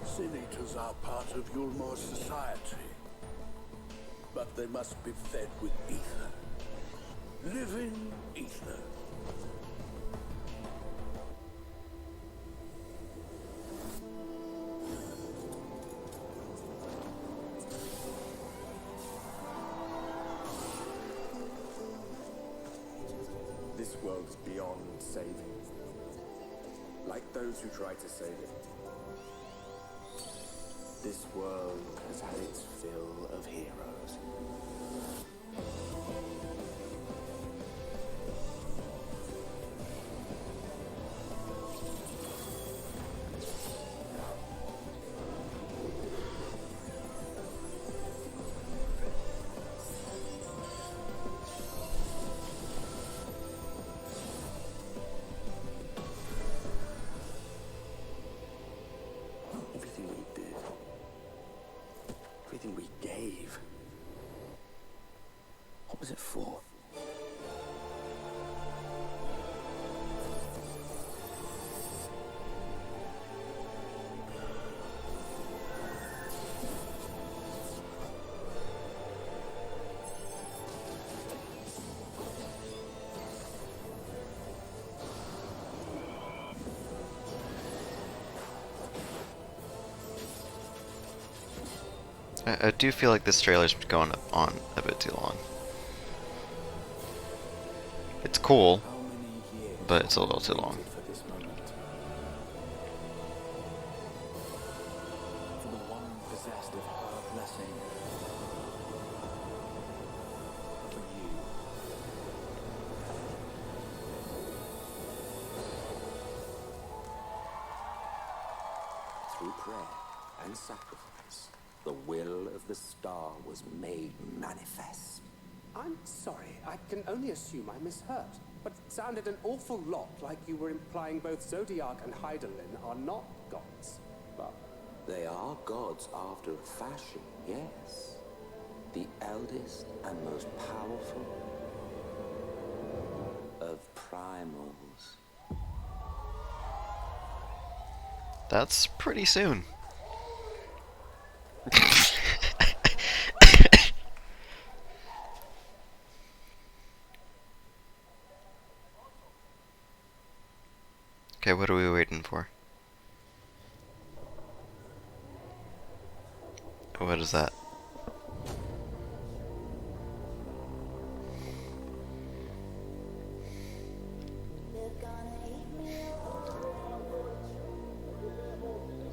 Sin Eaters are part of Yulmor's society. But they must be fed with ether. Living ether.
This world is beyond saving. Like those who try to save it. This world has had its fill of heroes. Everything we did, everything we gave, what was it for?
I do feel like this trailer's going on a bit too long. It's cool, but it's a little too long.
For this moment. For the one possessed of her blessing. For you.
Through prayer and sacrifice, the will of the star was made manifest.
I'm sorry, I can only assume I misheard, but it sounded an awful lot like you were implying both Zodiac and Heidelin are not gods, but...
They are gods after a fashion, yes. The eldest and most powerful of primals.
That's pretty soon. Okay, what are we waiting for? What is that?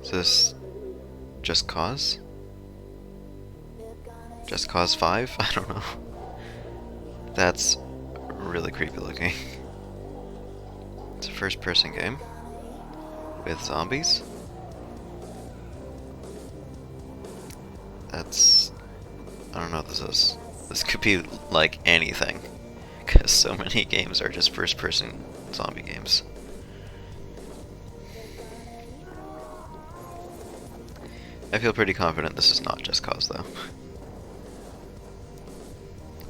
Is this Just Cause? Just Cause 5? I don't know. That's really creepy looking. It's a first person game with zombies. That's... I don't know what this is. This could be like anything, because so many games are just first person zombie games. I feel pretty confident this is not Just Cause though.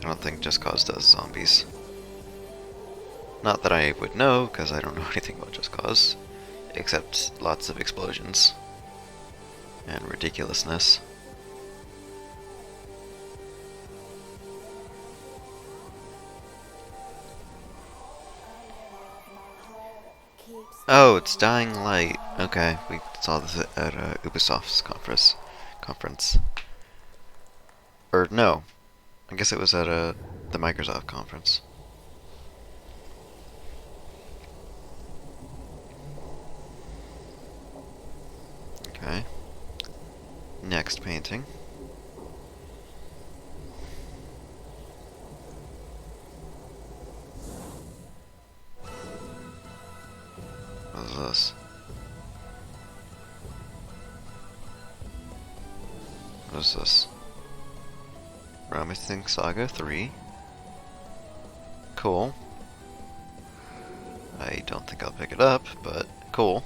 I don't think Just Cause does zombies. Not that I would know, because I don't know anything about Just Cause, except lots of explosions and ridiculousness. Oh, it's Dying Light. Okay, we saw this at Ubisoft's conference. Or no, I guess it was at the Microsoft conference. Okay. Next painting. What is this? What is this? Promising Saga 3. Cool. I don't think I'll pick it up, but cool.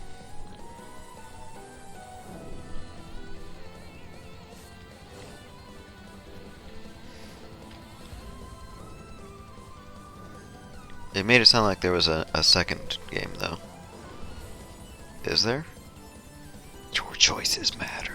It made it sound like there was a second game, though. Is there? Your choices matter.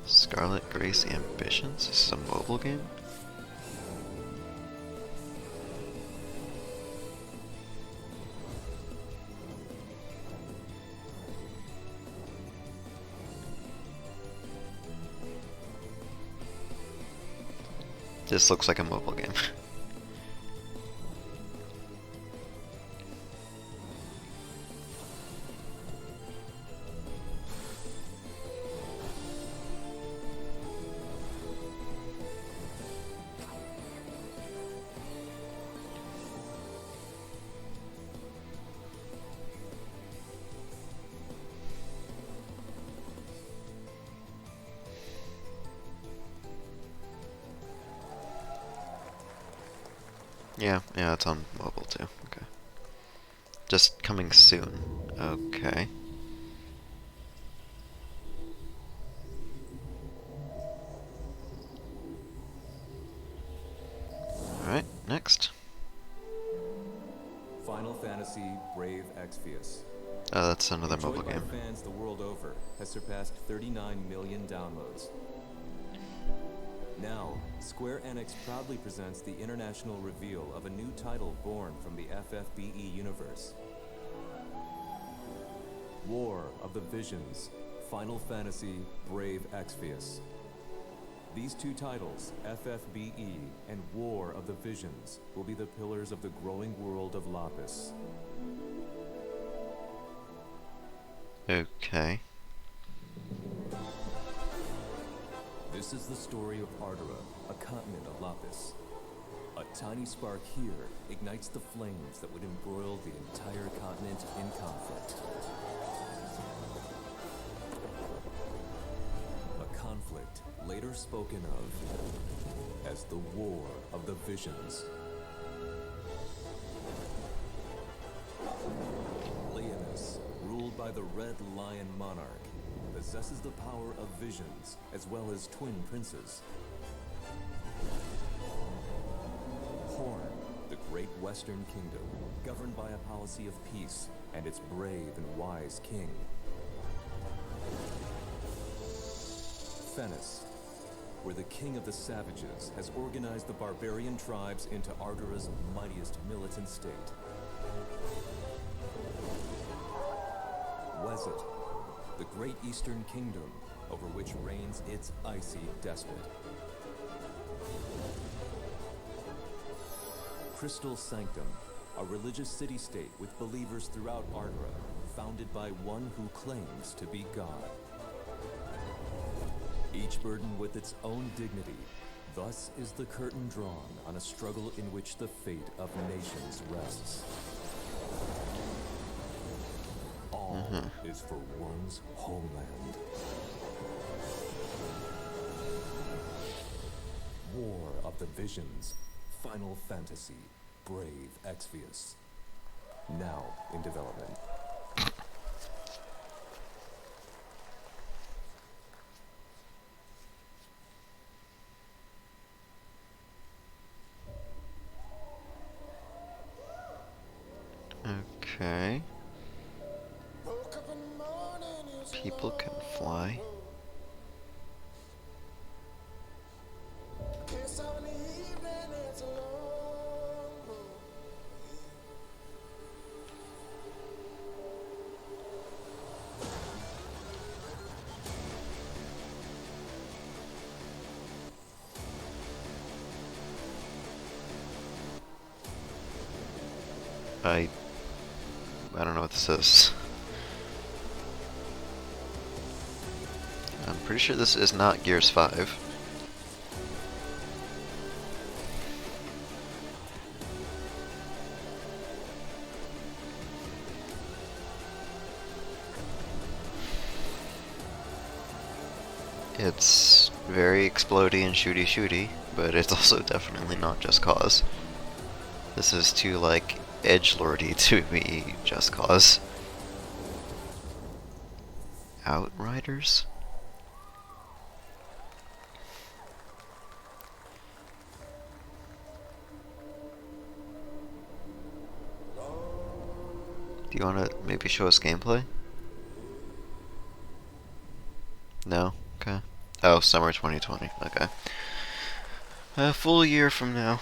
Scarlet Grace Ambitions? This is a mobile game? This looks like a mobile game. Yeah, it's on mobile too. Okay. Just coming soon. Okay. Alright, next.
Final Fantasy Brave Exvius.
Oh, that's another
Enjoyed
mobile
by
game.
fans the world over, has surpassed 39 million downloads. Now, Square Enix proudly presents the international reveal of a new title born from the FFBE universe. War of the Visions, Final Fantasy Brave Exvius. These two titles, FFBE and War of the Visions, will be the pillars of the growing world of Lapis.
Okay.
This is the story of Ardua, a continent of Lapis. A tiny spark here ignites the flames that would embroil the entire continent in conflict. A conflict later spoken of as the War of the Visions. Leonis, ruled by the Red Lion Monarch, possesses the power of visions, as well as twin princes. Horn, the great western kingdom, governed by a policy of peace, and its brave and wise king. Fennis, where the king of the savages has organized the barbarian tribes into Ardura's mightiest militant state. Wezet, the great eastern kingdom over which reigns its icy despot. Crystal Sanctum, a religious city-state with believers throughout Ardura, founded by one who claims to be God. Each burdened with its own dignity, thus is the curtain drawn on a struggle in which the fate of nations rests. All is for one's homeland. War of the Visions, Final Fantasy, Brave Exvius. Now in development.
Okay. People can fly. I don't know what this is. I'm pretty sure this is not Gears 5. It's very explodey and shooty, but it's also definitely not Just Cause. This is too, like, edgelordy to be Just Cause. Outriders? Do you want to maybe show us gameplay? No? Okay. Oh, summer 2020. Okay. A full year from now.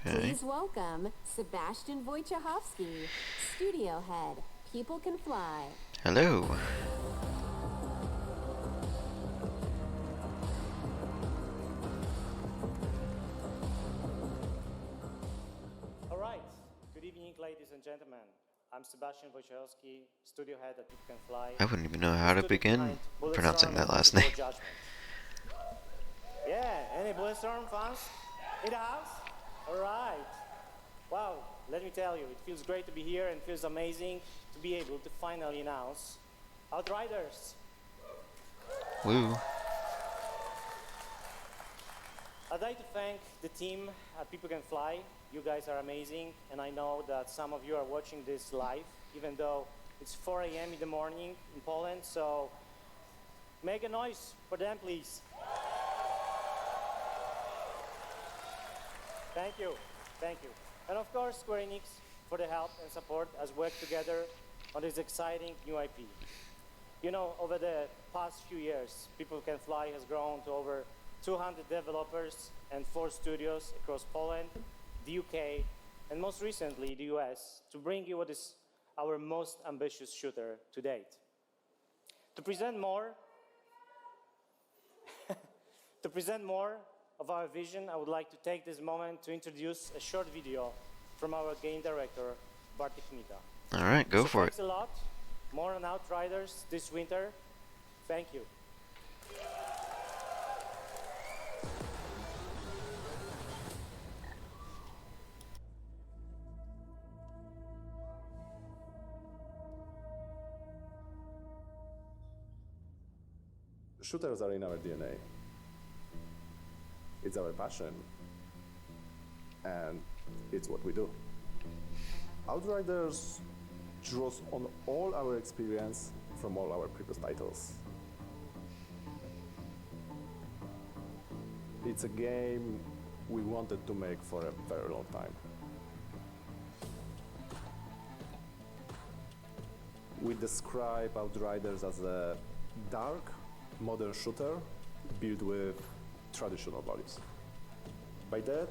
Okay.
Please welcome Sebastian Wojciechowski, studio head, People Can Fly.
Hello.
All right. Good evening, ladies and gentlemen. I'm Sebastian Wojciechowski, studio head at People Can Fly.
I wouldn't even know how to begin pronouncing that last name.
Yeah, any Bulletstorm fans in the house? All right. Wow, let me tell you, it feels great to be here and feels amazing to be able to finally announce Outriders.
Woo.
I'd like to thank the team at People Can Fly. You guys are amazing, and I know that some of you are watching this live, even though it's 4 a.m. in the morning in Poland, so make a noise for them, please. Thank you, thank you. And of course, Square Enix for the help and support as we work together on this exciting new IP. You know, over the past few years, People Can Fly has grown to over 200 developers and 4 studios across Poland, the UK, and most recently the US, to bring you what is our most ambitious shooter to date. To present more of our vision, I would like to take this moment to introduce a short video from our game director, Bartek Mita.
All right, go for it.
Thanks a lot. More on Outriders this winter. Thank you.
Shooters are in our DNA. It's our passion, and it's what we do. Outriders draws on all our experience from all our previous titles. It's a game we wanted to make for a very long time. We describe Outriders as a dark, modern shooter built with traditional values. By that,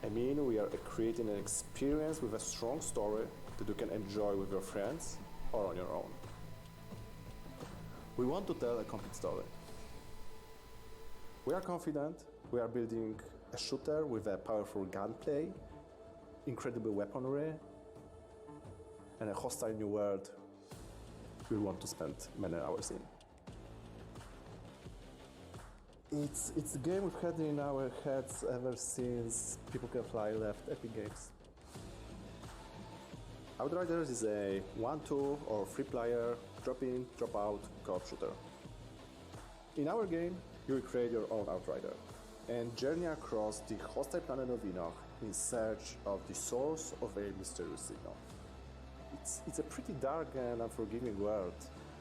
I mean we are creating an experience with a strong story that you can enjoy with your friends or on your own. We want to tell a complete story. We are confident we are building a shooter with a powerful gunplay, incredible weaponry, and a hostile new world we want to spend many hours in. It's a game we've had in our heads ever since People Can Fly left Epic Games. Outriders is a 1-2 or 3-player drop-in, drop-out co-op shooter. In our game, you will create your own Outrider and journey across the hostile planet of Enoch in search of the source of a mysterious signal. It's a pretty dark and unforgiving world,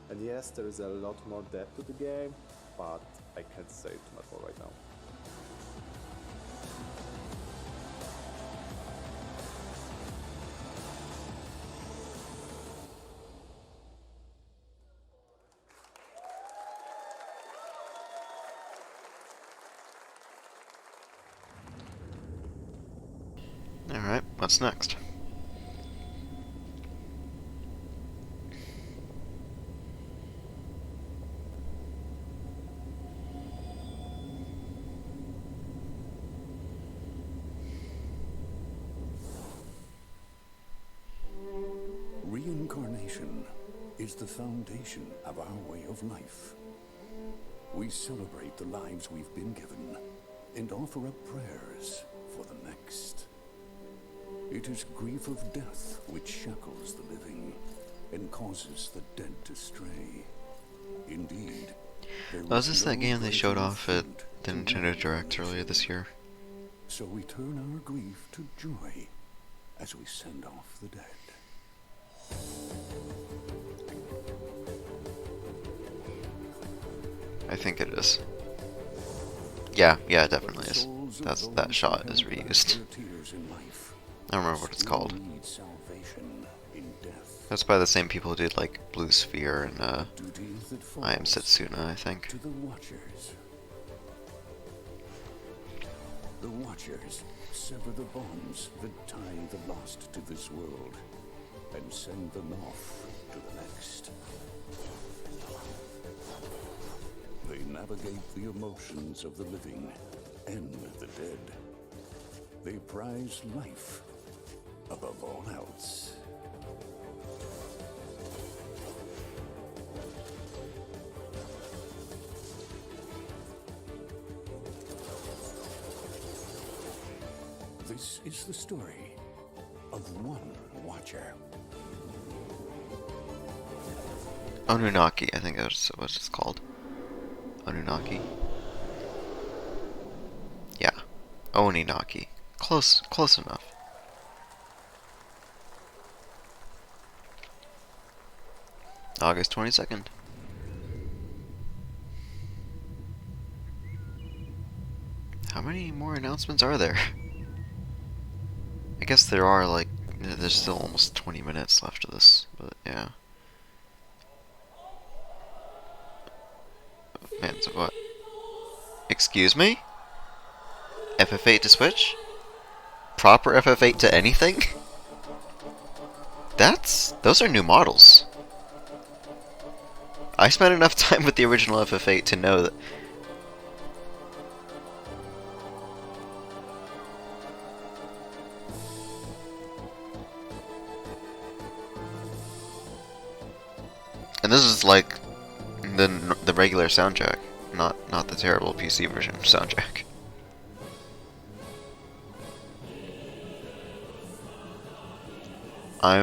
and yes, there is a lot more depth to the game, but I can't say too much more right now.
Alright, what's next?
Reincarnation is the foundation of our way of life. We celebrate the lives we've been given and offer up prayers for the next. It is grief of death which shackles the living and causes the dead to stray. Indeed,
Was this that game they showed off at the Nintendo Direct earlier this year?
so we turn our grief to joy as we send off the dead.
I think it is. Yeah, it definitely is. That shot is reused. I don't remember what it's called. That's by the same people who did like Blue Sphere and I Am Setsuna, I think.
To the Watchers. The Watchers sever the bonds that tie the lost to this world and send them off to the next. They navigate the emotions of the living and the dead. They prize life above all else. This is the story of one Watcher.
Onunaki, I think that's what it's called. Onunaki. Yeah. Oninaki. Close enough. August 22nd. How many more announcements are there? I guess there are, like, there's still almost 20 minutes left of this, but yeah. Fans of what? Excuse me? FF8 to Switch? Proper FF8 to anything? Those are new models. I spent enough time with the original FF8 to know that. And this is like the regular soundtrack, not the terrible PC version soundtrack. I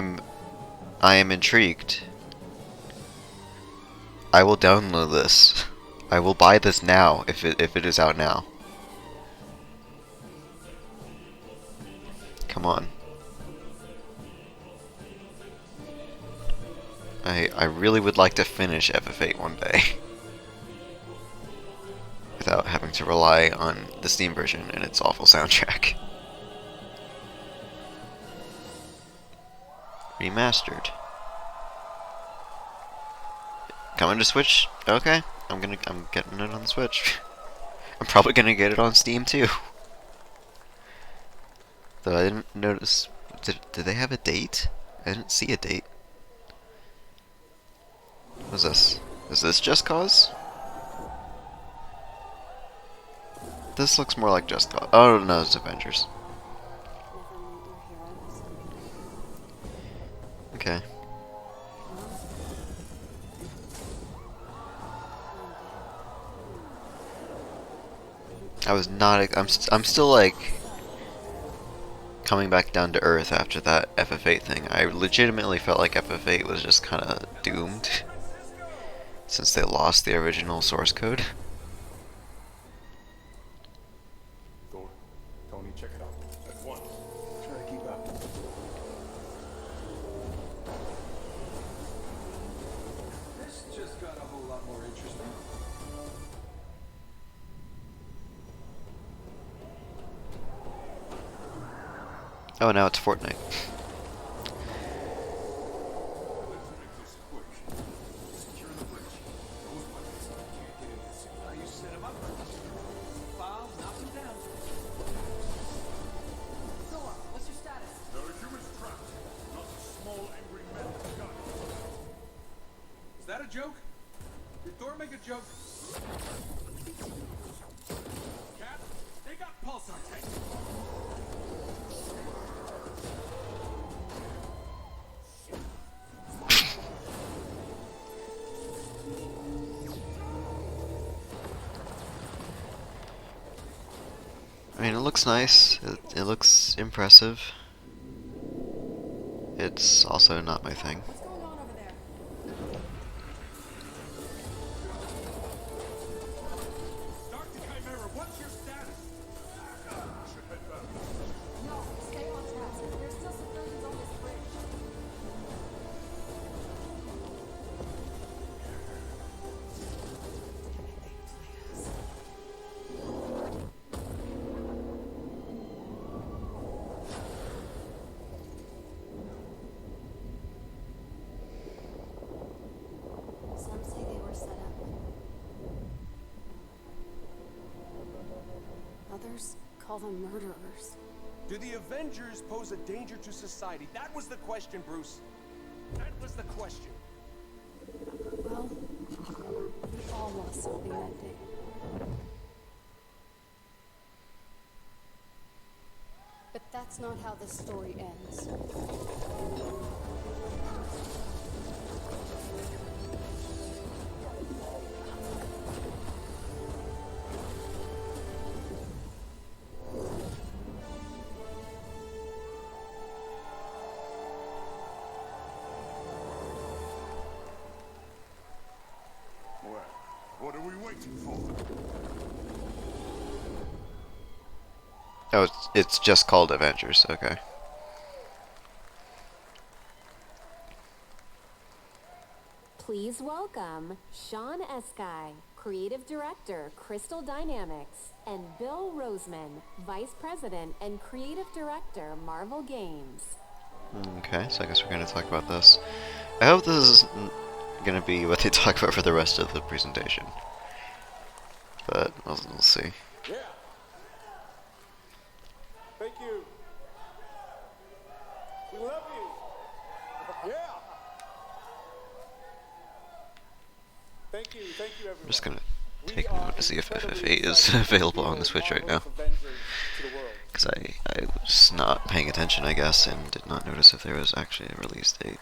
am intrigued. I will download this. I will buy this now if it is out now. Come on. I really would like to finish FF8 one day. Without having to rely on the Steam version and its awful soundtrack. Remastered. Coming to Switch? Okay. I'm getting it on the Switch. I'm probably gonna get it on Steam too. Though I didn't notice. Did they have a date? I didn't see a date. What's this? Is this Just Cause? This looks more like Just Cause. Oh no, it's Avengers. Okay. I was not. I'm still like coming back down to earth after that FF8 thing. I legitimately felt like FF8 was just kind of doomed since they lost the original source code.
Tony, check it out. At once. Try to keep up. This just got a whole lot more interesting.
Oh, now it's Fortnite.
a joke? Did Thor make a joke? Cap, they got pulsar tanks.
I mean, it looks nice. It looks impressive. It's also not my thing.
Some say they were set up. Others call them murderers.
Do the Avengers pose a danger to society? That was the question, Bruce. That was the question.
Well, we all lost something that day.
But that's not how this story ends.
Well, what are we waiting for?
Oh, it's just called Avengers. Okay.
Please welcome Sean Eskai, Creative Director, Crystal Dynamics, and Bill Roseman, Vice President and Creative Director, Marvel Games.
Okay, so I guess we're going to talk about this. I hope this is going to be what they talk about for the rest of the presentation. But we'll see.
Yeah. Thank you. We love you. Yeah. Thank you, everyone.
I'm just going to take a moment to see if FF8 is available on the Switch right now. Because I was not paying attention, I guess, and did not notice if there was actually a release date.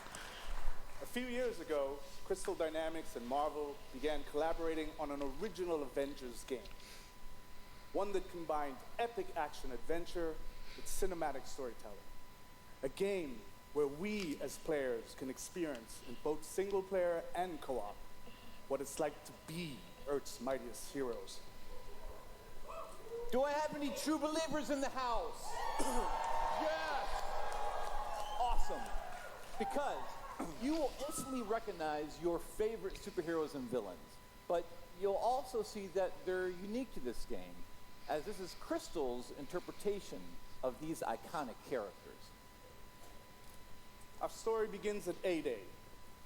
A few years ago, Crystal Dynamics and Marvel began collaborating on an original Avengers game. One that combined epic action-adventure with cinematic storytelling. A game where we, as players, can experience in both single-player and co-op what it's like to be Earth's mightiest heroes.
Do I have any true believers in the house? Yes! Awesome. Because you will instantly recognize your favorite superheroes and villains, but you'll also see that they're unique to this game, as this is Crystal's interpretation of these iconic characters.
Our story begins at A-Day,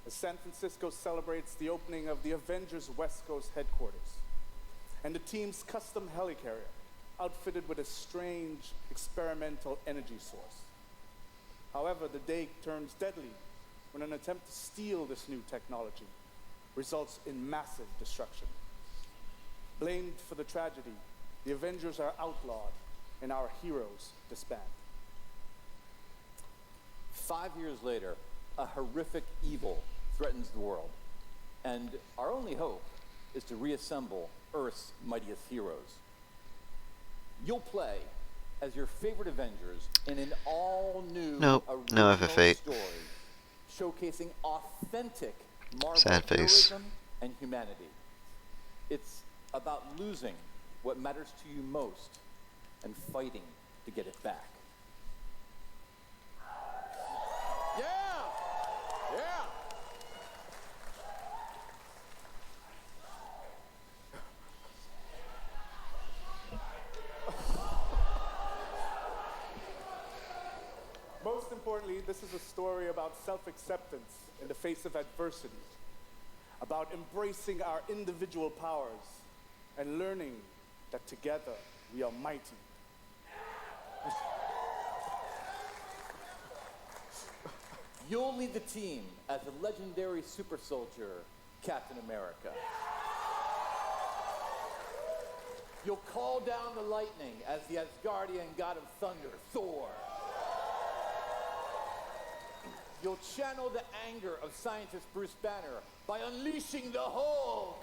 as San Francisco celebrates the opening of the Avengers West Coast headquarters, and the team's custom helicarrier, outfitted with a strange experimental energy source. However, the day turns deadly when an attempt to steal this new technology results in massive destruction. Blamed for the tragedy, the Avengers are outlawed and our heroes disband.
5 years later, a horrific evil threatens the world, and our only hope is to reassemble Earth's mightiest heroes. You'll play as your favorite Avengers in an all-new
No FF8.
story, showcasing authentic Marvel
Sad face.
heroism and humanity. It's about losing what matters to you most and fighting to get it back. Yeah! Yeah!
Most importantly, this is a story about self-acceptance in the face of adversity, about embracing our individual powers and learning that together we are mighty.
You'll lead the team as a legendary super soldier
Captain America. You'll call down the lightning as the Asgardian god of thunder, Thor. You'll channel the anger of scientist Bruce Banner by unleashing the Hulk.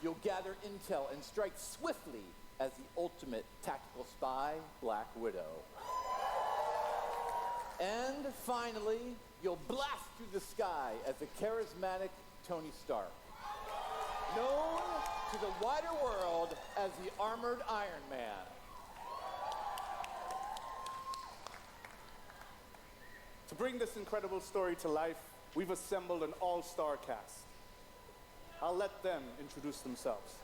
You'll gather intel and strike swiftly as the ultimate tactical spy, Black Widow. And finally, you'll blast through the sky as the charismatic Tony Stark, known to the wider world as the Armored Iron Man.
To bring this incredible story to life, we've assembled an all-star cast. I'll let them introduce themselves.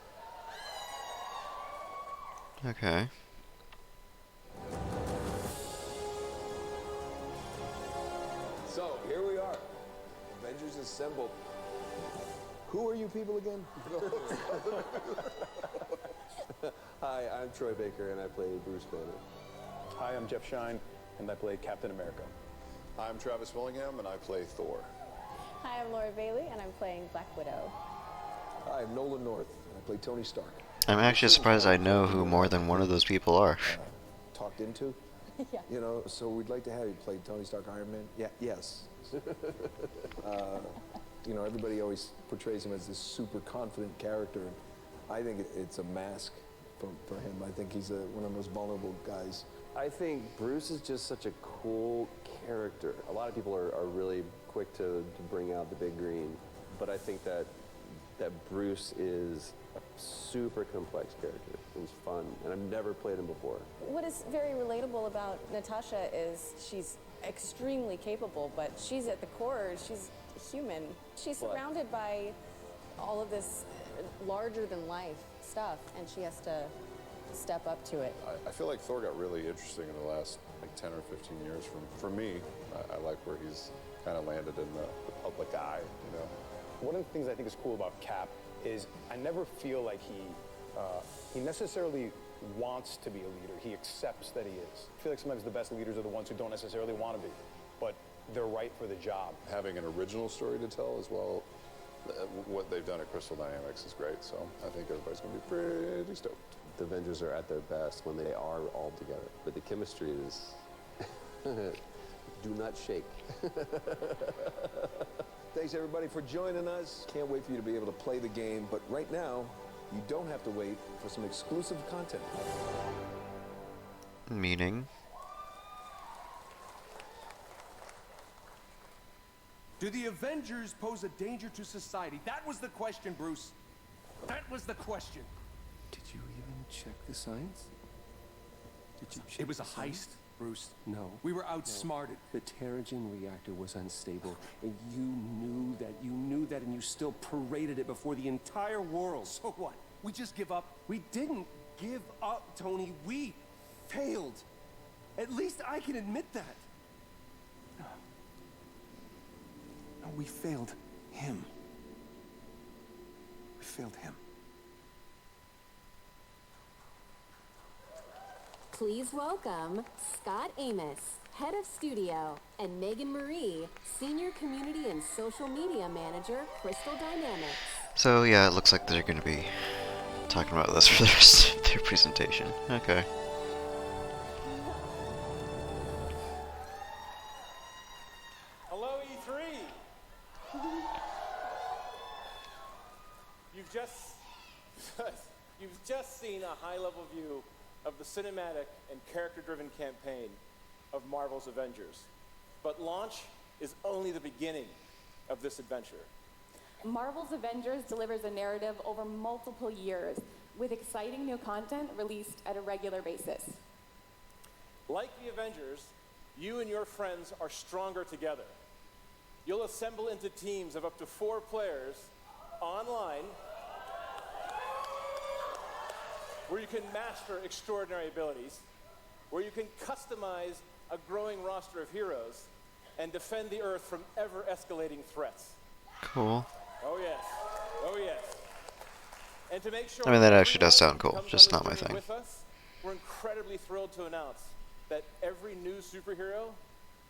Okay.
So, here we are. Avengers assembled. Who are you people again?
Hi, I'm Troy Baker, and I play Bruce Banner.
Hi, I'm Jeff Shine, and I play Captain America.
I'm Travis Willingham, and I play Thor.
Hi, I'm Laura Bailey, and I'm playing Black Widow.
Hi, I'm Nolan North, and I play Tony Stark.
I'm actually surprised I know who more than one of those people are.
Talked into?
Yeah.
You know, so we'd like to have you play Tony Stark Iron Man. Yeah, yes. You know, everybody always portrays him as this super confident character. I think it's a mask for him. I think he's one of the most vulnerable guys.
I think Bruce is just such a cool character. A lot of people are really quick to bring out the big green, but I think that Bruce is a super complex character. It was fun, and I've never played him before.
What is very relatable about Natasha is she's extremely capable, but she's at the core, she's human. She's surrounded by all of this larger-than-life stuff, and she has to step up to it.
I feel like Thor got really interesting in the last like 10 or 15 years. For me, I like where he's kind of landed in the public eye, you know.
One of the things I think is cool about Cap is I never feel like he necessarily wants to be a leader. He accepts that he is. I feel like sometimes the best leaders are the ones who don't necessarily want to be, but they're right for the job.
Having an original story to tell as well, what they've done at Crystal Dynamics is great, so I think everybody's going to be pretty stoked.
The Avengers are at their best when they are all together, but the chemistry is do not shake.
Thanks everybody for joining us. Can't wait for you to be able to play the game, but right now, you don't have to wait for some exclusive content.
Meaning?
Do the Avengers pose a danger to society? That was the question, Bruce. That was the question.
Did you even check the science? Did you check
It was a
the science?
heist, Bruce.
No.
We were outsmarted.
No. The Terrigen reactor was unstable, and you knew that, and you still paraded it before the entire world.
So what? We just give up? We didn't give up, Tony. We failed. At least I can admit that. No, we failed him. We failed him.
Please welcome Scott Amos, Head of Studio, and Megan Marie, Senior Community and Social Media Manager, Crystal Dynamics.
So yeah, it looks like they're going to be talking about this for the rest of their presentation. Okay.
Hello, E3! You've just seen a high-level view of the cinematic and character-driven campaign of Marvel's Avengers. But launch is only the beginning of this adventure.
Marvel's Avengers delivers a narrative over multiple years, with exciting new content released at a regular basis.
Like the Avengers, you and your friends are stronger together. You'll assemble into teams of up to 4 players online, where you can master extraordinary abilities, where you can customize a growing roster of heroes, and defend the Earth from ever-escalating threats.
Cool.
Oh yes, oh yes. And to make sure
I mean, that actually does sound cool,
comes
just
on
not my
this journey
thing.
with us, we're incredibly thrilled to announce that every new superhero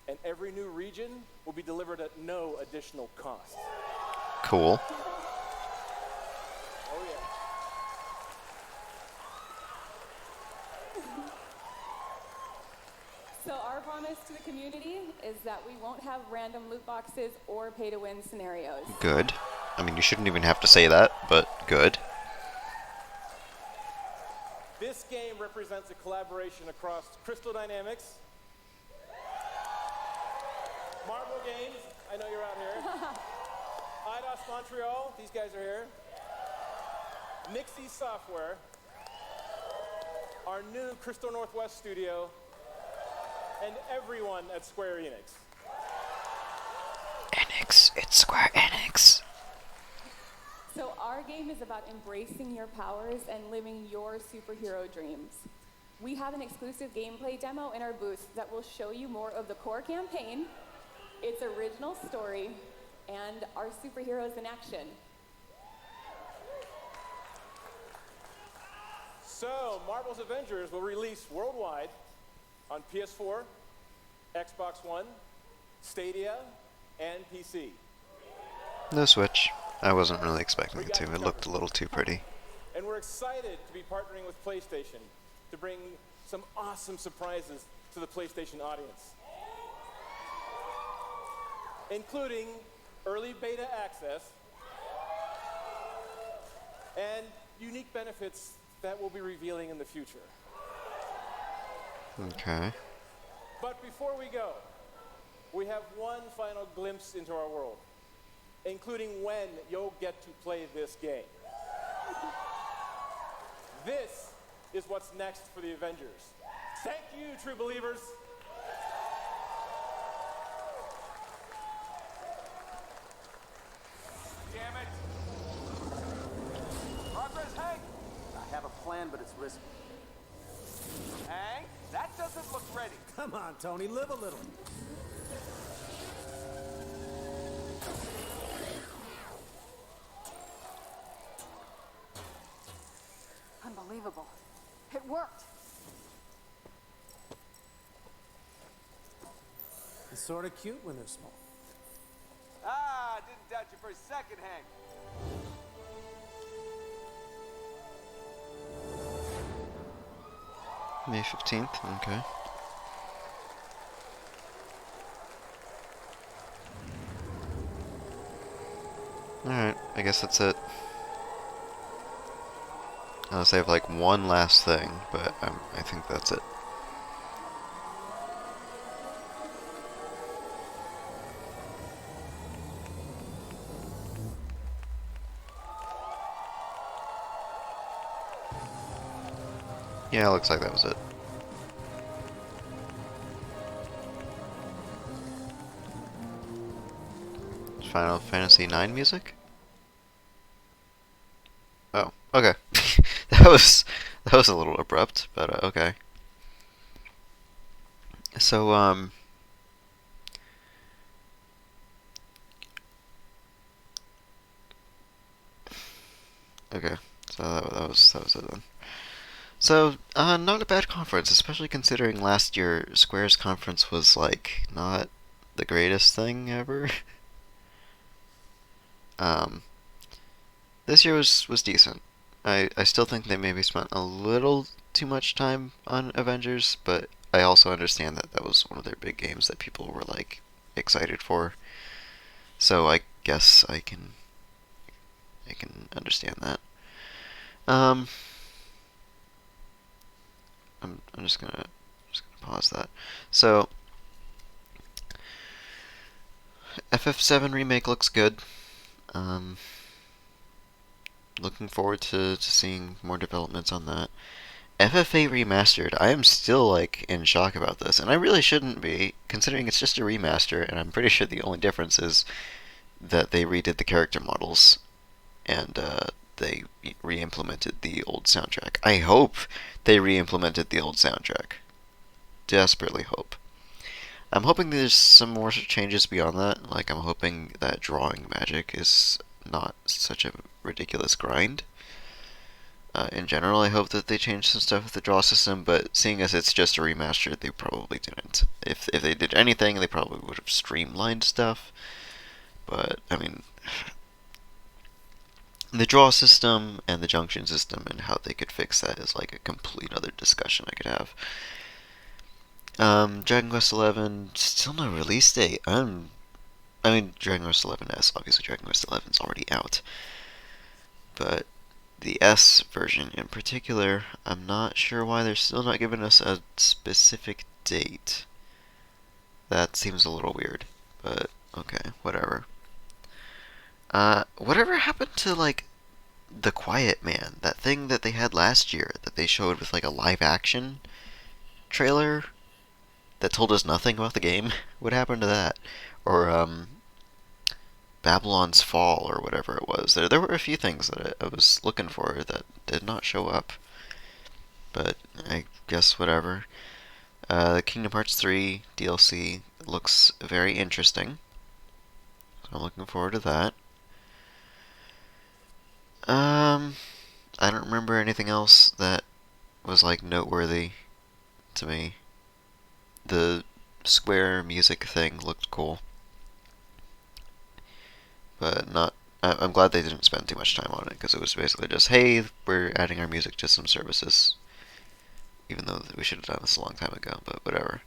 and every new region will be delivered at no additional cost.
Cool.
Oh yeah.
So our promise to the community is that we won't have random loot boxes or pay-to-win scenarios.
Good. I mean, you shouldn't even have to say that, but good.
This game represents a collaboration across Crystal Dynamics, Marvel Games, I know you're out here, IDOS Montreal, these guys are here, Nixie Software, our new Crystal Northwest studio, and everyone at Square Enix.
Enix, it's Square Enix.
So our game is about embracing your powers and living your superhero dreams. We have an exclusive gameplay demo in our booth that will show you more of the core campaign, its original story, and our superheroes in action.
So, Marvel's Avengers will release worldwide on PS4, Xbox One, Stadia, and PC.
No Switch. I wasn't really expecting it to. It looked a little too pretty.
And we're excited to be partnering with PlayStation to bring some awesome surprises to the PlayStation audience, including early beta access and unique benefits that we'll be revealing in the future.
Okay.
But before we go, we have one final glimpse into our world, including when you'll get to play this game. This is what's next for the Avengers. Thank you, true believers.
Damn it! Progress, Hank! I have a plan, but it's risky. Hank, that doesn't look ready.
Come on, Tony, live a little.
Unbelievable. It worked.
It's sort of cute when they're small.
Ah, didn't doubt you for a second, Hank.
May 15th, okay. Alright, I guess that's it. Unless I have like one last thing, but I think that's it. Yeah, it looks like that was it. Final Fantasy IX music? Oh, okay. that was a little abrupt, but okay. So okay. So that was it then. So, not a bad conference, especially considering last year Square's conference was like not the greatest thing ever. This year was decent. I still think they maybe spent a little too much time on Avengers, but I also understand that that was one of their big games that people were like excited for. So I guess I can understand that. I'm just gonna pause that. So FF7 remake looks good. Looking forward to seeing more developments on that. FF8 remastered. I am still like in shock about this, and I really shouldn't be, considering it's just a remaster, and I'm pretty sure the only difference is that they redid the character models and they re-implemented the old soundtrack. I hope they re-implemented the old soundtrack. Desperately hope. I'm hoping there's some more changes beyond that. Like, I'm hoping that drawing magic is not such a ridiculous grind. In general, I hope that they change some stuff with the draw system, but seeing as it's just a remaster, they probably didn't. If they did anything, they probably would have streamlined stuff. But, I mean, the draw system and the junction system and how they could fix that is like a complete other discussion I could have. Dragon Quest XI, still no release date. I mean, Dragon Quest XI-S, obviously Dragon Quest XI is already out. But the S version in particular, I'm not sure why they're still not giving us a specific date. That seems a little weird, but okay, whatever. Whatever happened to, like, The Quiet Man? That thing that they had last year that they showed with, like, a live action trailer that told us nothing about the game? What happened to that? Or, Babylon's Fall, or whatever it was. There were a few things that I was looking for that did not show up. But I guess whatever. The Kingdom Hearts 3 DLC looks very interesting. So I'm looking forward to that. I don't remember anything else that was like noteworthy to me. The Square music thing looked cool. But not. I'm glad they didn't spend too much time on it, because it was basically just, hey, we're adding our music to some services. Even though we should have done this a long time ago, but whatever.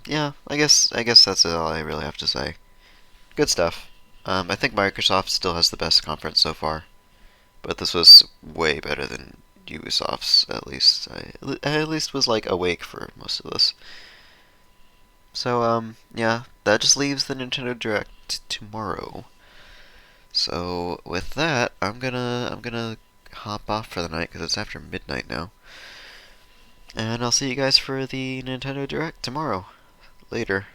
Yeah, I guess that's all I really have to say. Good stuff. I think Microsoft still has the best conference so far, but this was way better than Ubisoft's, at least. I at least was, like, awake for most of this. So, yeah, that just leaves the Nintendo Direct tomorrow. So, with that, I'm gonna hop off for the night, because it's after midnight now. And I'll see you guys for the Nintendo Direct tomorrow. Later.